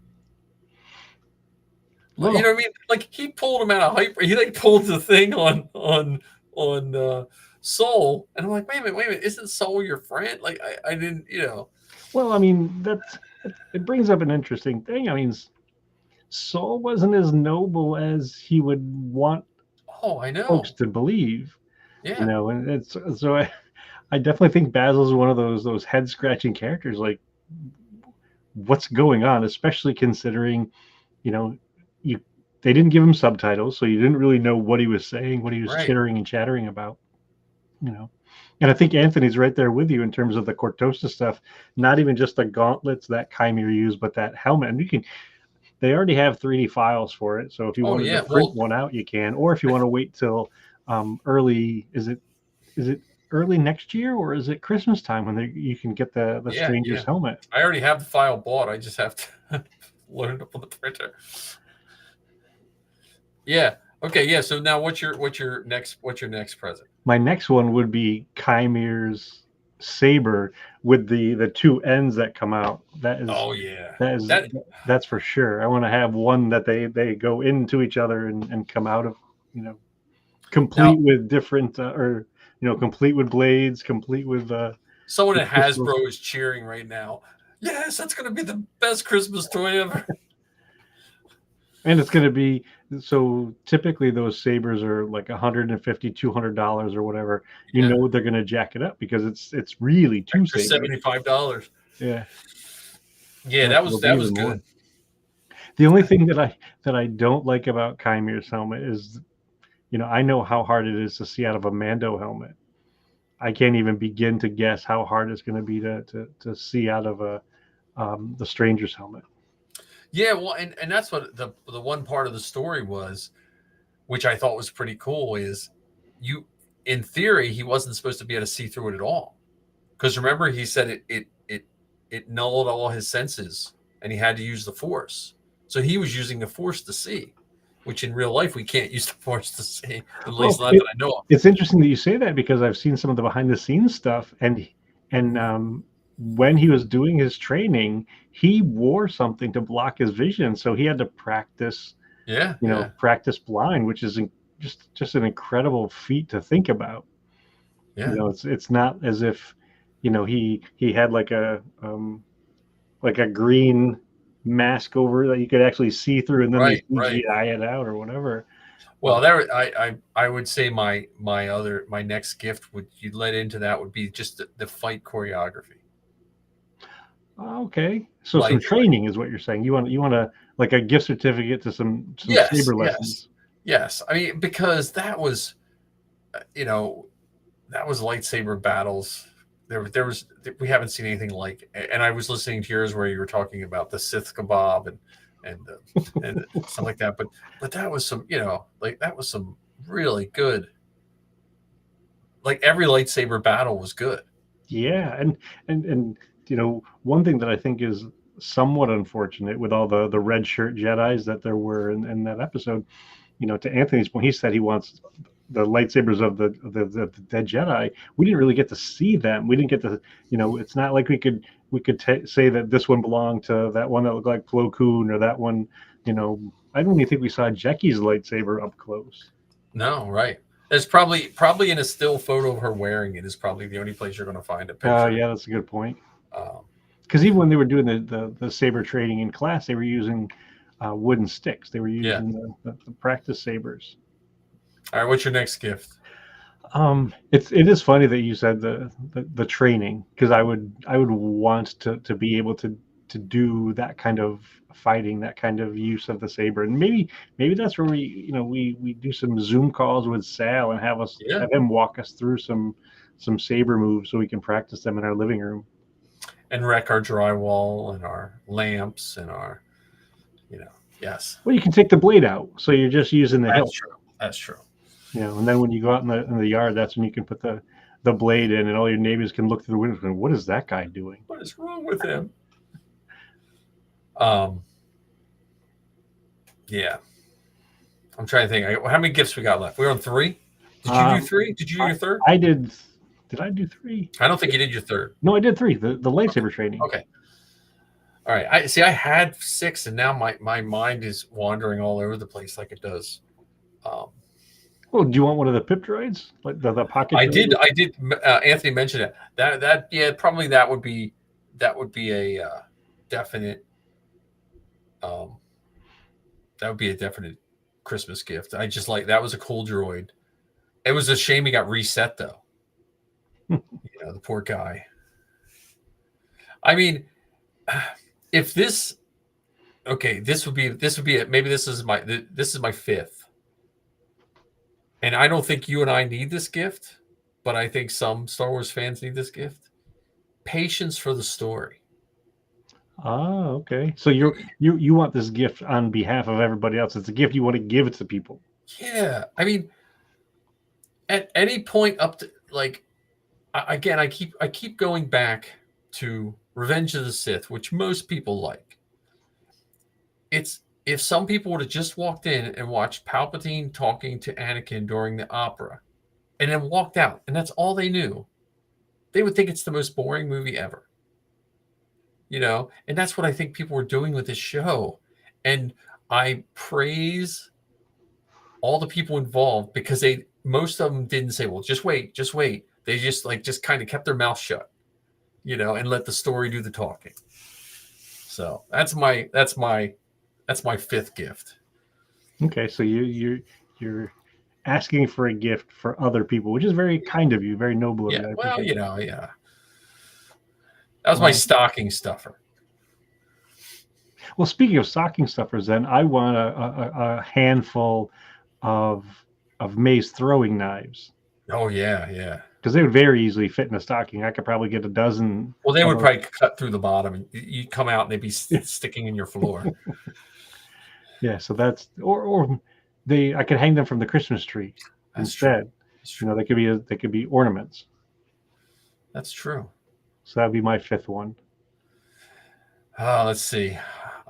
You know what I mean? Like he pulled him out of hyper. He like pulled the thing on Soul, and I'm like, wait a minute, isn't Soul your friend? Like I didn't, you know. Well, I mean, it brings up an interesting thing. I mean, Saul wasn't as noble as he would want Oh, I folks know. to believe, Yeah. and it's so I definitely think Basil's one of those head scratching characters. Like, what's going on? Especially considering, you know, you they didn't give him subtitles, so you didn't really know what he was saying, what he was Right. chittering and chattering about. And I think Anthony's right there with you in terms of the Cortosa stuff. Not even just the gauntlets that Chimere used, but that helmet. And they already have 3D files for it. So if you Oh wanted to yeah. print Well, one out, you can. Or if you want to wait till early, is it early next year, or is it Christmas time when you can get the yeah, Stranger's yeah. helmet? I already have the file bought. I just have to learn to put the printer. Yeah. Okay. Yeah. So now, what's your next present? My next one would be Chimere's saber with the two ends that come out. Oh yeah. That is That that's for sure. I want to have one that they go into each other and come out of, now complete with different complete with blades, complete with someone with at crystals. Hasbro is cheering right now. Yes, that's going to be the best Christmas toy ever. And it's going to be, so typically those sabers are like $150, $200 or whatever. Yeah. They're going to jack it up because it's really two For sabers. $75. Yeah. Yeah, that was Even good. more. The only thing that I don't like about Chimere's helmet is, I know how hard it is to see out of a Mando helmet. I can't even begin to guess how hard it's going to be to see out of the Stranger's helmet. Yeah, well, and that's what the one part of the story was, which I thought was pretty cool, is in theory he wasn't supposed to be able to see through it at all, because remember he said it nulled all his senses and he had to use the Force, so he was using the Force to see, which in real life we can't use the Force to see, at least not that I know of. It's interesting that you say that, because I've seen some of the behind the scenes stuff, and when he was doing his training, he wore something to block his vision, so he had to practice, practice blind, which is just an incredible feat to think about. Yeah. It's not as if, he had like a green mask over that you could actually see through, and then they CGI it out or whatever. Well, there I would say my next gift would you let into that would be just the fight choreography. Okay, so some training is what you're saying. You want to like a gift certificate to some saber lessons. Yes, I mean, because that was, that was lightsaber battles. We haven't seen anything like. And I was listening to yours where you were talking about the Sith kebab and stuff like that. But that was some, that was some really good. Like every lightsaber battle was good. Yeah, and one thing that I think is somewhat unfortunate with all the red shirt Jedis that there were in that episode, to Anthony's point, he said he wants the lightsabers of the dead Jedi. We didn't really get to see them. We didn't get to, it's not like we could say that this one belonged to that one that looked like Plo Koon, or that one, I don't even think we saw Jeki's lightsaber up close. No, right. There's probably in a still photo of her wearing it is probably the only place you're going to find a picture. Oh, yeah, that's a good point. Because even when they were doing the saber training in class, they were using wooden sticks. They were using the practice sabers. All right, what's your next gift? It is funny that you said the training, because I would want to be able to do that kind of fighting, that kind of use of the saber, and maybe that's where we do some Zoom calls with Sal and have him walk us through some saber moves so we can practice them in our living room and wreck our drywall and our lamps and our, yes. Well, you can take the blade out, so you're just using the hilt. That's true. And then when you go out in the yard, that's when you can put the blade in, and all your neighbors can look through the windows and, what is that guy doing? What is wrong with him? Yeah. I'm trying to think. How many gifts we got left? We're on 3. Did you do 3? Did you do your third? I did. Did I do 3? I don't think you did your third. No, I did 3. The lightsaber training. Okay. All right. I see. I had 6, and now my mind is wandering all over the place like it does. Well, do you want one of the pip droids, like the pocket? I droid? did. I did. Anthony mentioned it. That yeah, probably that would be a definite. Um, that would be a definite Christmas gift. I just like that was a cool droid. It was a shame he got reset though. The poor guy. I mean, if this, okay, this would be it. Maybe this is my 5th, and I don't think you and I need this gift, but I think some Star Wars fans need this gift. Patience for the story. Ah, okay. So you want this gift on behalf of everybody else. It's a gift you want to give it to people. Yeah, I mean, at any point up to again, I keep going back to Revenge of the Sith, which most people like. It's if some people would have just walked in and watched Palpatine talking to Anakin during the opera, and then walked out, and that's all they knew, they would think it's the most boring movie ever. And that's what I think people were doing with this show. And I praise all the people involved because most of them didn't say, well, just wait. They just kind of kept their mouth shut, and let the story do the talking. So that's my 5th gift. Okay, so you're asking for a gift for other people, which is very kind of you, very noble of you. Yeah. I Well, appreciate it. yeah. That was my stocking stuffer. Well, speaking of stocking stuffers, then I want a handful of mace throwing knives. Oh yeah. Because they would very easily fit in a stocking. I could probably get a dozen. Well, they would probably cut through the bottom, and you'd come out, and they'd be sticking in your floor. Yeah, so that's or I could hang them from the Christmas tree instead. They could be ornaments. That's true. So that'd be my 5th one. Let's see.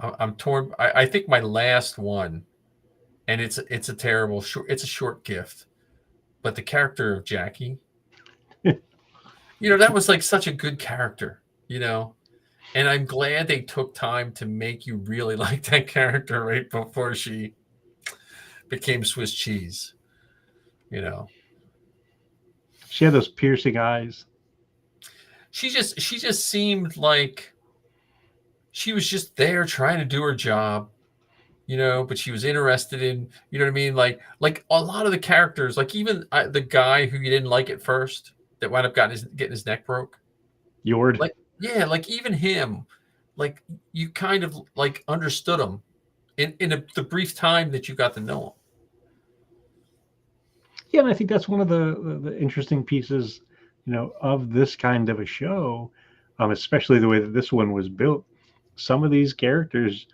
I'm torn. I think my last one, and it's a terrible short. It's a short gift, but the character of Jackie. That was like such a good character. And I'm glad they took time to make you really like that character right before she became Swiss cheese. She had those piercing eyes. She just seemed like she was just there trying to do her job, but she was interested in, you know what I mean? Like a lot of the characters, like even the guy who you didn't like at first that wound up getting his neck broke. Yord. Yeah, like even him, like you kind of like understood him in the brief time that you got to know him. Yeah, and I think that's one of the interesting pieces, of this kind of a show, especially the way that this one was built. Some of these characters,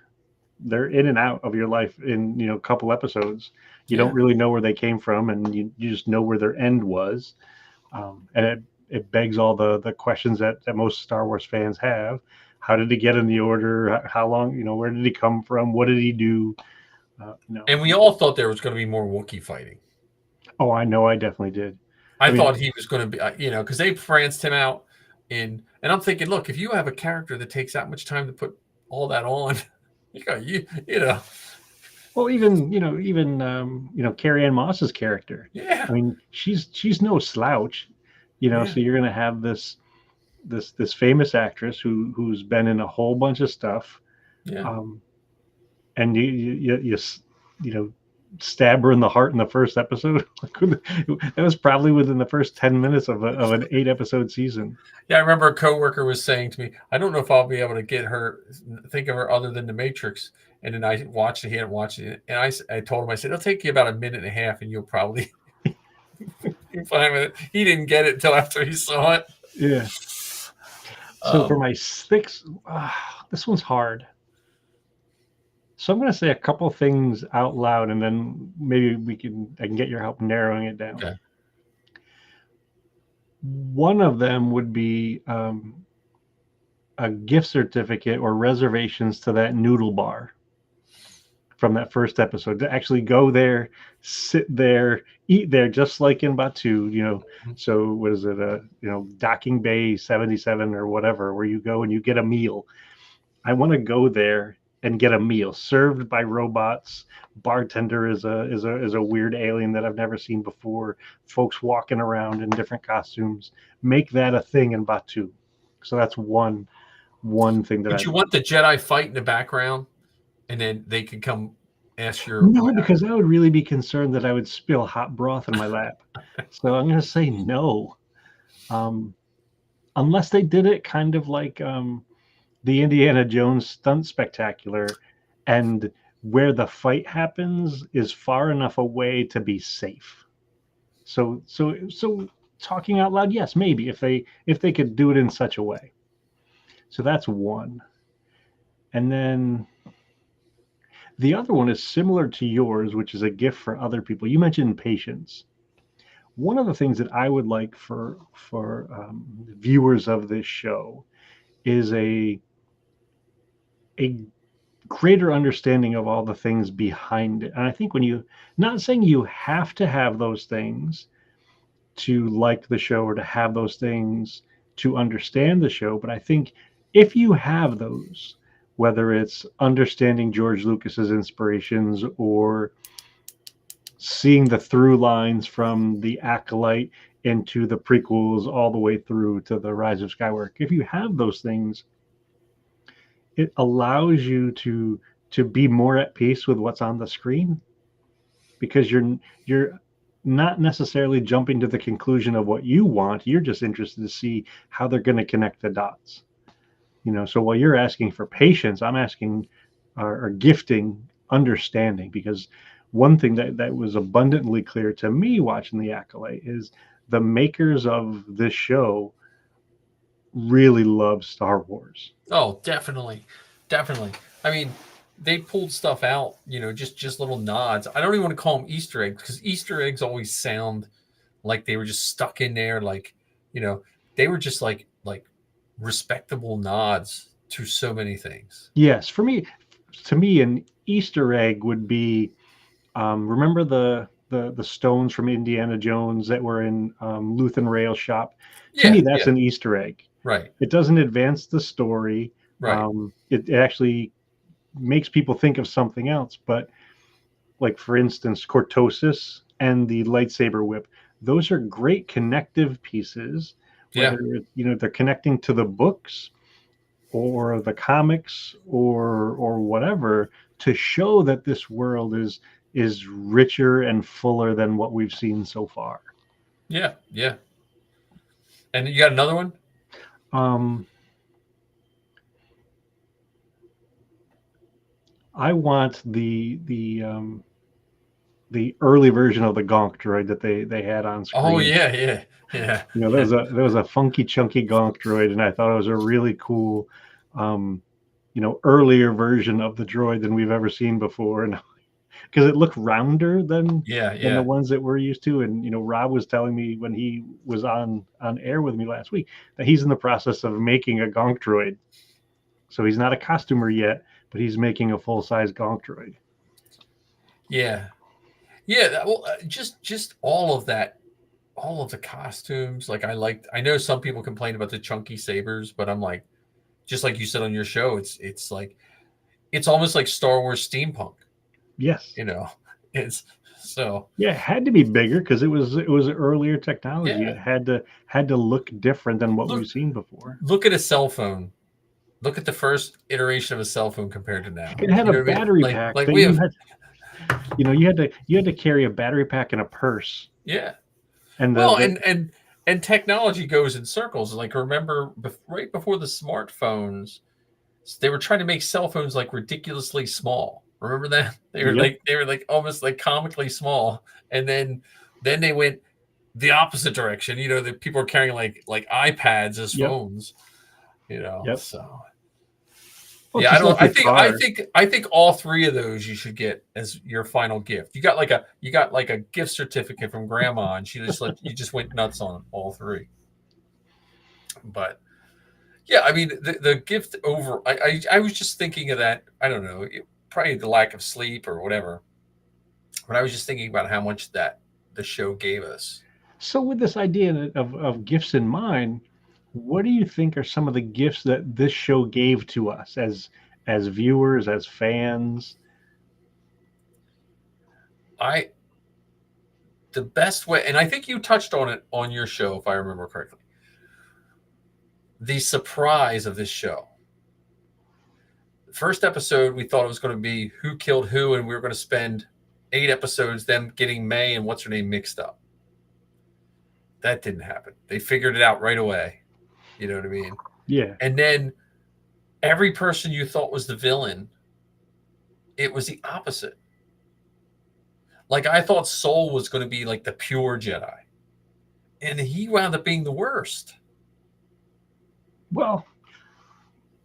they're in and out of your life in a couple episodes. You don't really know where they came from, and you just know where their end was. And it begs all the questions that most Star Wars fans have. How did he get in the order? How long? Where did he come from? What did he do? And we all thought there was going to be more Wookiee fighting. Oh, I know. I definitely did. I thought he was going to be, because they pranced him out and I'm thinking, look, if you have a character that takes that much time to put all that on, Well, even Carrie Ann Moss's character. Yeah. I mean, she's no slouch, So you're going to have this famous actress who's been in a whole bunch of stuff. Yeah. And you stab her in the heart in the first episode. That was probably within the first 10 minutes of an 8-episode season. Yeah, I remember a coworker was saying to me, I don't know if I'll be able to think of her other than The Matrix. And then I watched it, he hadn't watched it. And I told him, I said, it'll take you about a minute and a half and you'll probably be fine with it. He didn't get it until after he saw it. Yeah. So for my 6th, this one's hard. So I'm going to say a couple things out loud, and then maybe I can get your help narrowing it down. Okay. One of them would be a gift certificate or reservations to that noodle bar from that first episode, to actually go there, sit there, eat there, just like in Batu, So what is it? Docking Bay 77 or whatever, where you go and you get a meal. I want to go there and get a meal served by robots. Bartender is a weird alien that I've never seen before. Folks walking around in different costumes. Make that a thing in Batu. So that's one thing that Would I you want the Jedi fight in the background, and then they can come ask your? no, because I would really be concerned that I would spill hot broth in my lap. So I'm going to say no. Um, unless they did it kind of like the Indiana Jones stunt spectacular, and where the fight happens is far enough away to be safe. So talking out loud, yes, maybe if they could do it in such a way. So that's one. And then the other one is similar to yours, which is a gift for other people. You mentioned patience. One of the things that I would like for viewers of this show is a greater understanding of all the things behind it. And I think when you, not saying you have to have those things to like the show or to have those things to understand the show, but I think if you have those, whether it's understanding George Lucas's inspirations or seeing the through lines from the Acolyte into the prequels all the way through to the Rise of Skywalker, if you have those things, it allows you to be more at peace with what's on the screen, because you're not necessarily jumping to the conclusion of what you want. You're just interested to see how they're going to connect the dots. So while you're asking for patience, I'm asking or gifting understanding, because one thing that was abundantly clear to me watching The Acolyte is the makers of this show really love Star Wars. Oh, definitely, definitely. I mean, they pulled stuff out, just little nods. I don't even want to call them Easter eggs, because Easter eggs always sound like they were just stuck in there, like they were just like respectable nods to so many things. Yes, to me, an Easter egg would be, remember the stones from Indiana Jones that were in Luthen Rail's shop? To me, Yeah, that's yeah, an Easter egg. right, It doesn't advance the story. right. It actually makes people think of something else. But like, for instance, Cortosis and the lightsaber whip, those are great connective pieces, Yeah, whether they're connecting to the books or the comics or whatever, to show that this world is richer and fuller than what we've seen so far. yeah, yeah. And you got another one? Um, I want the early version of the Gonk droid that they had on screen. Oh yeah, yeah, yeah. There was a funky chunky Gonk droid, and I thought it was a really cool, earlier version of the droid than we've ever seen before, and because it looked rounder than Yeah, the yeah. ones that we're used to. And Rob was telling me when he was on air with me last week that he's in the process of making a Gonk droid. So he's not a costumer yet, but he's making a full size Gonk droid. Yeah. Yeah, well, just all of that, all of the costumes. Like I know some people complain about the chunky sabers, but I'm like, just like you said on your show, it's like it's almost like Star Wars steampunk. Yes. It's so Yeah, it had to be bigger because it was earlier technology. yeah. It had to look different than what Look we've seen before. look at a cell phone. Look at the first iteration of a cell phone compared to now. It had You a know what I mean? battery pack Like that we you have had. You had to carry a battery pack in a purse, yeah. and Well, the and technology goes in circles. Like remember, right before the smartphones, they were trying to make cell phones like ridiculously small. Remember that yep. they were like almost like comically small, and then they went the opposite direction. That people are carrying like iPads as Yep. phones. Yep. So Well, yeah, I just don't. like your car. I think all three of those you should get as your final gift. You got like a gift certificate from Grandma, and you just went nuts on all three. But yeah, I mean the gift over. I was just thinking of that. I don't know, probably the lack of sleep or whatever. But I was just thinking about how much that the show gave us. So with this idea of gifts in mind, what do you think are some of the gifts that this show gave to us as viewers, as fans? The best way, and I think you touched on it on your show, if I remember correctly, the surprise of this show. First episode, we thought it was going to be who killed who, and we were going to spend 8 episodes them getting May and what's her name mixed up. That didn't happen. They figured it out right away. You know what I mean? Yeah. And then every person you thought was the villain, it was the opposite. Like, I thought Soul was going to be like the pure Jedi, and he wound up being the worst. Well,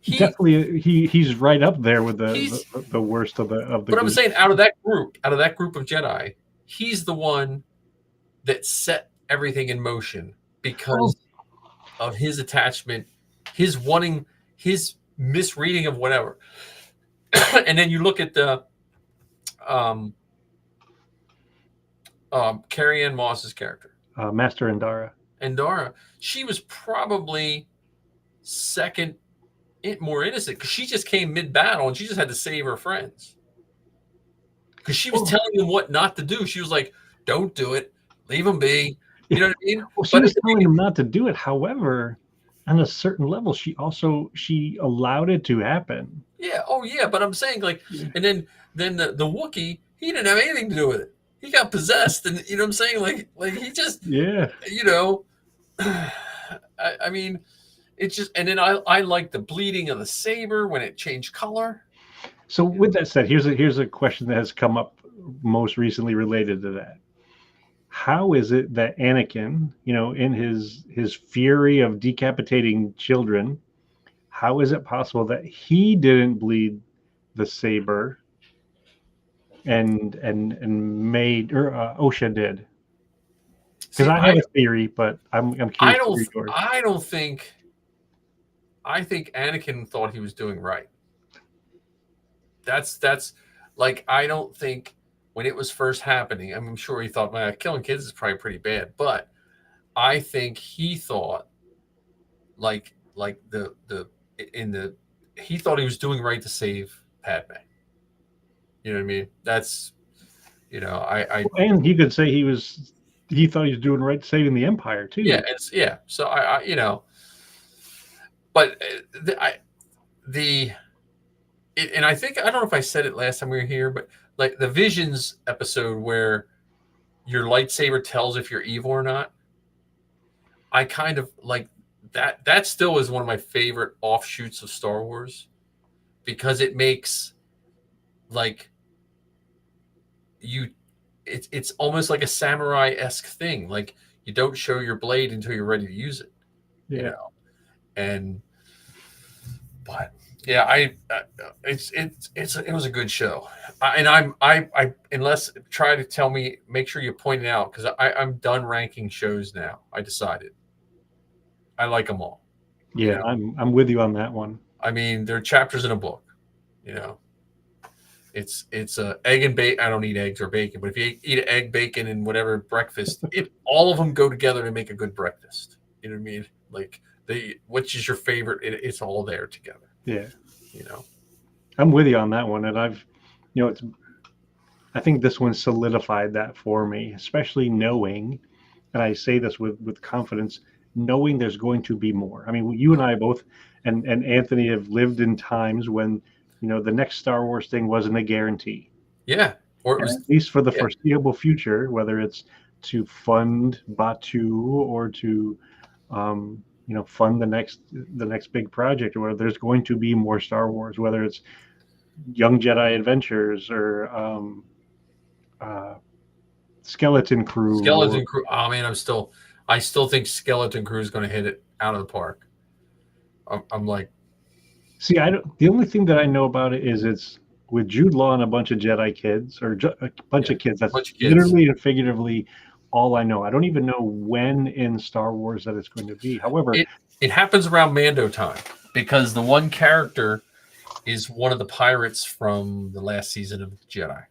definitely he's right up there with the worst of the But group. I'm saying out of that group of Jedi, he's the one that set everything in motion because of his attachment, his wanting, his misreading of whatever. And then you look at the Carrie Ann Moss's character, Master Endara. Endara, she was probably second more innocent because she just came mid-battle and she just had to save her friends because she was telling them what not to do. She was like, don't do it, leave them be. You know what I mean? Well, she was telling them not to do it. However, on a certain level, she allowed it to happen. Yeah. Oh yeah. But I'm saying, like, and then the Wookiee, he didn't have anything to do with it. He got possessed, and you know what I'm saying? Like he just, you know, I mean, it's just, and then I like the bleeding of the saber when it changed color. So with that said, here's a question that has come up most recently related to that. How is it that Anakin, you know, in his fury of decapitating children, how is it possible that he didn't bleed the saber and made, or Osha did? Because I have a theory, but I'm curious. I think Anakin thought he was doing right. That's like, I don't think when it was first happening, I'm sure he thought, man, killing kids is probably pretty bad, but I think he thought he thought he was doing right to save Padme. You know what I mean? That's, you know, and he could say he thought he was doing right saving the Empire too. Yeah, So I you know, but and I think, I don't know if I said it last time we were here, but like the Visions episode where your lightsaber tells if you're evil or not, I kind of like that. That still is one of my favorite offshoots of Star Wars because it makes like it's almost like a samurai-esque thing. Like, you don't show your blade until you're ready to use it. Yeah. You know? But yeah, it was a good show. Unless try to tell me, make sure you point it out, because I'm done ranking shows now. I decided I like them all. Yeah, you know? I'm with you on that one. I mean, they're chapters in a book. You know, it's egg and bacon. I don't eat eggs or bacon, but if you eat egg, bacon, and whatever breakfast, all of them go together to make a good breakfast. You know what I mean? Like, which is your favorite? It's all there together. Yeah. You know, I'm with you on that one. And I think this one solidified that for me, especially knowing, and I say this with confidence, knowing there's going to be more. I mean, you and I both, and Anthony, have lived in times when, you know, the next Star Wars thing wasn't a guarantee. Yeah. Or it was, at least for the foreseeable future, whether it's to fund Batu or to, fund the next big project, or whether there's going to be more Star Wars, whether it's Young Jedi Adventures or Skeleton Crew. Oh man, I still think Skeleton Crew is going to hit it out of the park. I'm like, see, the only thing that I know about it is it's with Jude Law and a bunch of Jedi kids, or a bunch of kids. That's literally and figuratively all I know. I don't even know when in Star Wars that it's going to be. However, it happens around Mando time, because the one character is one of the pirates from the last season of Jedi.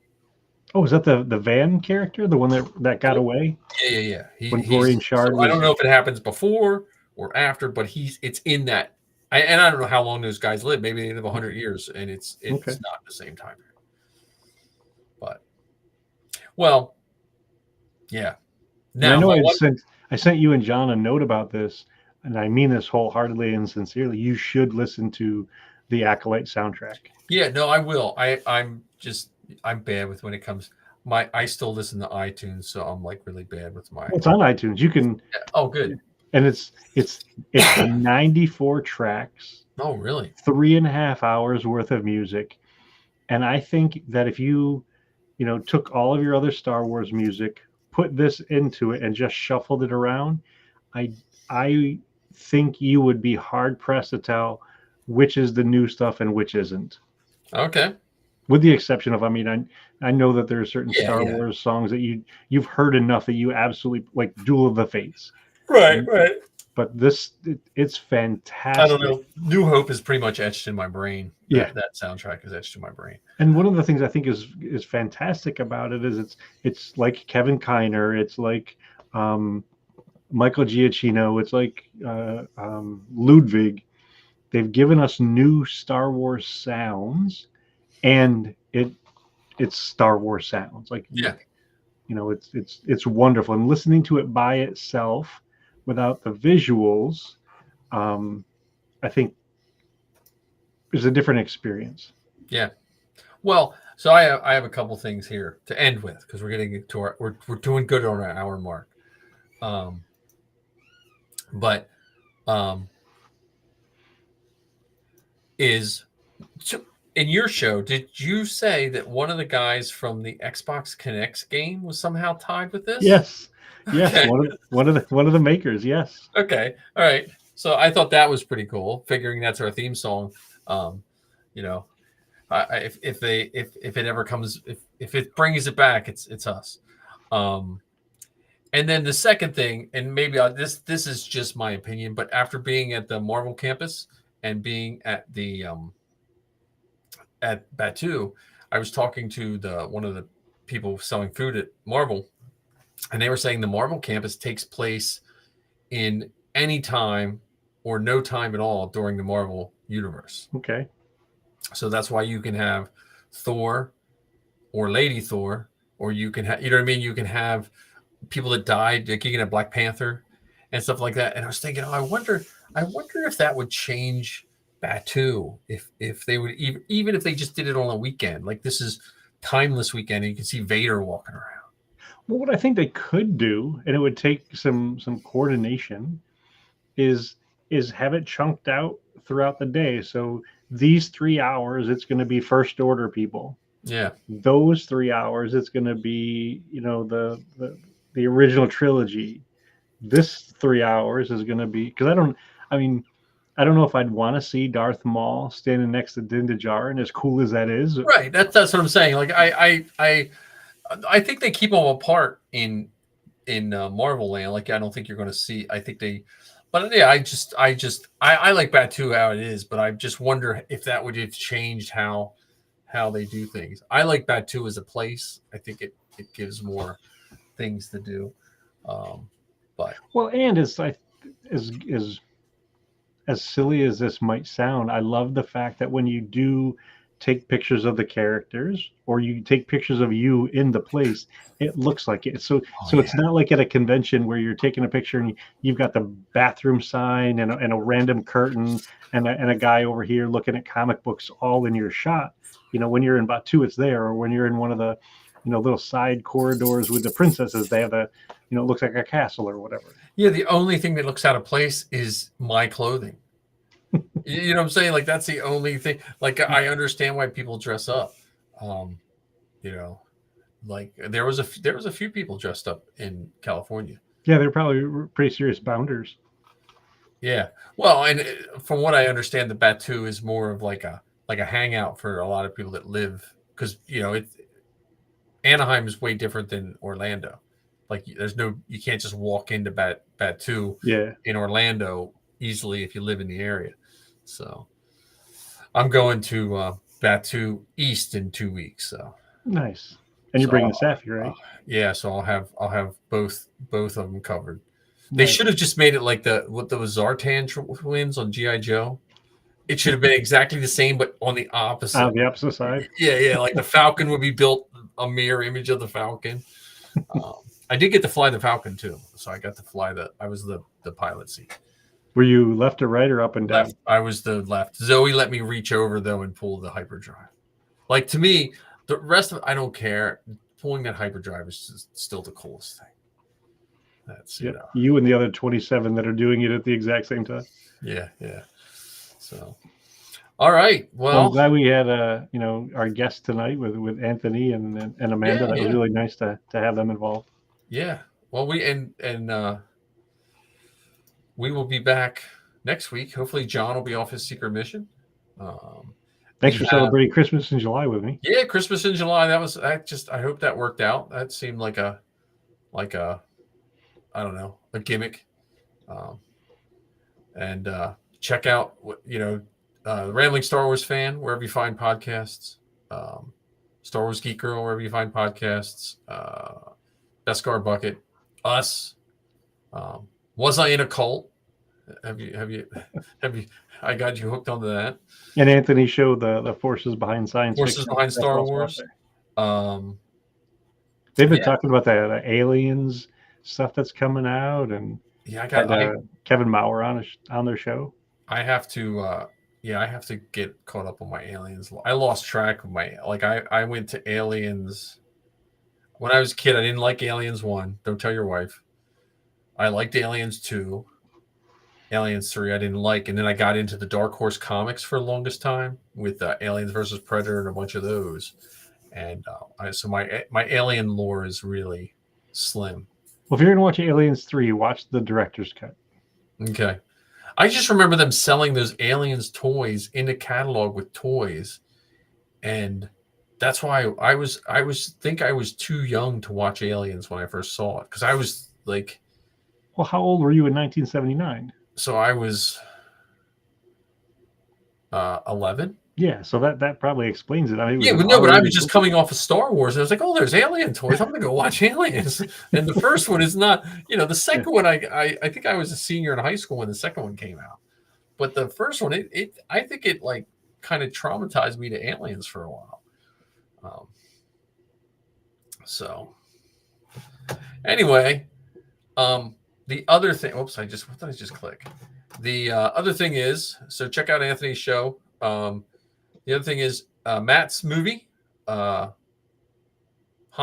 Oh, is that the Van character, the one that got away? Yeah. When Florian Shard. So I don't know if it happens before or after, but it's in that. And I don't know how long those guys live. Maybe they live 100 years, and it's Okay. not the same time period. But well, yeah. And I Now, know my one, I sent you and John a note about this, and I mean this wholeheartedly and sincerely. You should listen to the Acolyte soundtrack. yeah, no, I will. I'm bad with when it comes. I still listen to iTunes, so I'm like really bad with my. It's on iTunes. You can, Oh, good. and it's 94 tracks, Oh, really? 3.5 hours worth of music. And I think that if you took all of your other Star Wars music, put this into it, and just shuffled it around, I think you would be hard pressed to tell which is the new stuff and which isn't. Okay. With the exception of, I know that there are certain Yeah, Star yeah. Wars songs that you've heard enough that you absolutely like, Duel of the Fates. Right. But it's fantastic. I don't know. New Hope is pretty much etched in my brain. Yeah. That soundtrack is etched in my brain. And one of the things I think is fantastic about it is it's like Kevin Kiner, it's like Michael Giacchino, it's like Ludwig. They've given us new Star Wars sounds, and it's Star Wars sounds. Like, Yeah. it's wonderful. And listening to it by itself without the visuals, I think is a different experience. Yeah. Well, so I have a couple things here to end with, because we're getting to we're doing good on our hour mark. But in your show, did you say that one of the guys from the Xbox Connects game was somehow tied with this? Yes. Okay. One of the makers. Yes. Okay. All right. So I thought that was pretty cool, figuring that's our theme song. If it ever comes, if it brings it back, it's us. And then the second thing, and maybe this is just my opinion, but after being at the Marvel campus and being at the at Batu, I was talking to one of the people selling food at Marvel, and they were saying the Marvel campus takes place in any time or no time at all during the Marvel universe. Okay. So that's why you can have Thor or Lady Thor, or you can have, you know what I mean? You can have people that died, like you can have Black Panther and stuff like that. And I was thinking, I wonder if that would change Batu, if they would even if they just did it on a weekend, like this is timeless weekend, and you can see Vader walking around. Well, what I think they could do, and it would take some coordination, is have it chunked out throughout the day. So these 3 hours, it's going to be First Order people. Yeah. Those 3 hours, it's going to be the original trilogy. This 3 hours is going to be, because I don't know if I'd want to see Darth Maul standing next to Din Djarin, as cool as that is. Right. That's what I'm saying. Like I think they keep them apart in Marvel Land. Like I don't think you're going to see. I think they, but yeah, I like Batu how it is, but I just wonder if that would have changed how they do things. I like Batu as a place. I think it gives more things to do. But well, and as silly as this might sound, I love the fact that when you do take pictures of the characters, or you take pictures of you in the place, it looks like it. So it's not like at a convention where you're taking a picture and you've got the bathroom sign and a random curtain and a guy over here looking at comic books all in your shot. When you're in Batu, it's there, or when you're in one of the little side corridors with the princesses, they have it looks like a castle or whatever. Yeah, the only thing that looks out of place is my clothing. You know what I'm saying? Like that's the only thing. Like I understand why people dress up. Like there was a few people dressed up in California. Yeah, they're probably pretty serious bounders. Yeah. Well, and from what I understand, the Batu is more of like a hangout for a lot of people that live, because Anaheim is way different than Orlando. Like you can't just walk into Batu in Orlando easily if you live in the area. So I'm going to Batu East in 2 weeks. So nice. And you're bringing Safi, right? Yeah, so I'll have both of them covered. They Right. should have just made it like the Zartan twins on GI Joe. It should have been exactly the same, but on the opposite. On the opposite side. Yeah. Like the Falcon would be built a mirror image of the Falcon. I did get to fly the Falcon too, so I got to fly I was the pilot seat. Were you left or right or up and down? Left. I was the left. Zoe let me reach over though and pull the hyperdrive. Like to me, the rest of I don't care. Pulling that hyperdrive is just still the coolest thing. That's you and the other 27 that are doing it at the exact same time. Yeah. So, all right. Well, I'm glad we had our guest tonight with Anthony and Amanda. That was really nice to have them involved. Yeah. Well, we will be back next week. Hopefully, John will be off his secret mission. Thanks for celebrating Christmas in July with me. Yeah, Christmas in July. I hope that worked out. That seemed like a I don't know, a gimmick. And check out the Rambling Star Wars Fan wherever you find podcasts. Star Wars Geek Girl wherever you find podcasts. Beskar Bucket, us. Was I in a cult? Have you? I got you hooked onto that. And Anthony showed the forces behind science Forces fiction. behind Star Wars. They've been talking about the aliens stuff that's coming out, and I got Kevin Maurer on their show. I have to get caught up on my aliens. I lost track of I went to Aliens when I was a kid. I didn't like Aliens 1. Don't tell your wife. I liked Aliens 2. Aliens 3 I didn't like, and then I got into the Dark Horse comics for the longest time with Aliens versus Predator and a bunch of those. And so my alien lore is really slim. Well, if you're gonna watch Aliens 3, watch the director's cut. Okay. I just remember them selling those Aliens toys in the catalog with toys, and that's why I was too young to watch Aliens when I first saw it, because I was like, well, how old were you in 1979? So I was 11. Yeah, so that probably explains it. I mean, but I was just coming off of Star Wars. And I was like, oh, there's alien toys. I'm going to go watch Aliens. And the first one is not, the second one, I think I was a senior in high school when the second one came out. But the first one, I think it like kind of traumatized me to Aliens for a while. So anyway, the other thing, what did I just click? The other thing is, so check out Anthony's show. The other thing is Matt's movie, Han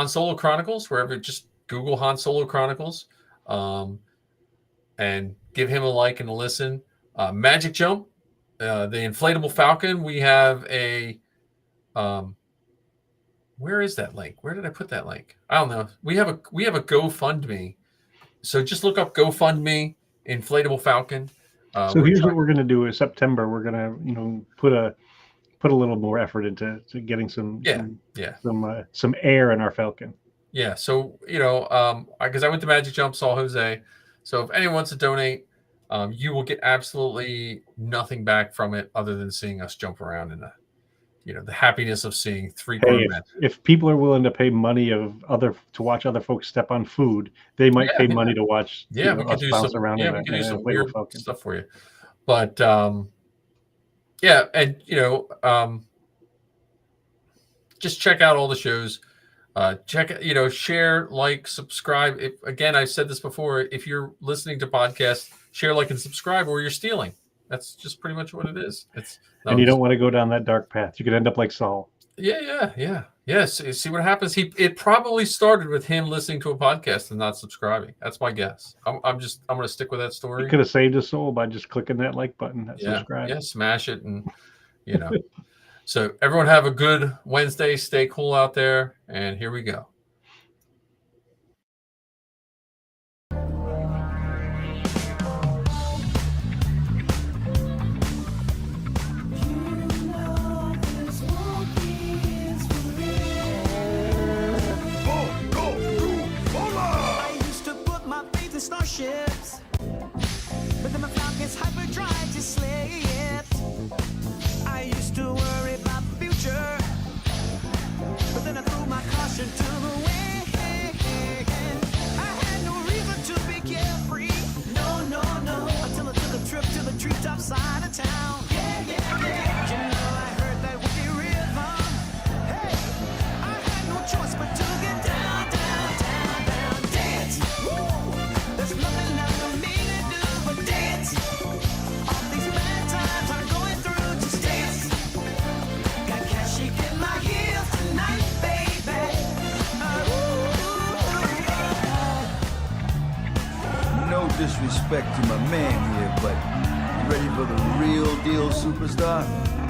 Solo Chronicles, wherever, just Google Han Solo Chronicles, and give him a like and a listen. Magic Jump, the Inflatable Falcon. We have a, where is that link? Where did I put that link? I don't know. We have a GoFundMe. So just look up GoFundMe, Inflatable Falcon. So here's what we're going to do in September. We're going to put a little more effort into getting some air in our Falcon. Yeah. So, because I went to Magic Jump, saw Jose. So if anyone wants to donate, you will get absolutely nothing back from it other than seeing us jump around in the happiness of seeing three. If people are willing to pay money to watch other folks step on food, they might pay money to watch. We can do some around. Yeah, we can do some weird stuff for you. But and just check out all the shows. Share, like, subscribe. Again, I've said this before. If you're listening to podcasts, share, like, and subscribe, or you're stealing. That's just pretty much what it is. And you don't want to go down that dark path. You could end up like Saul. Yeah. Yes. See what happens. It probably started with him listening to a podcast and not subscribing. That's my guess. I'm going to stick with that story. You could have saved his soul by just clicking that like button. Subscribe. Yeah. Smash it, and So everyone have a good Wednesday. Stay cool out there, and here we go. Starships, but then my Falcon's hyperdrive just slipped. I used to worry about the future, but then I threw my caution to the respect to my man here, but you ready for the real deal superstar?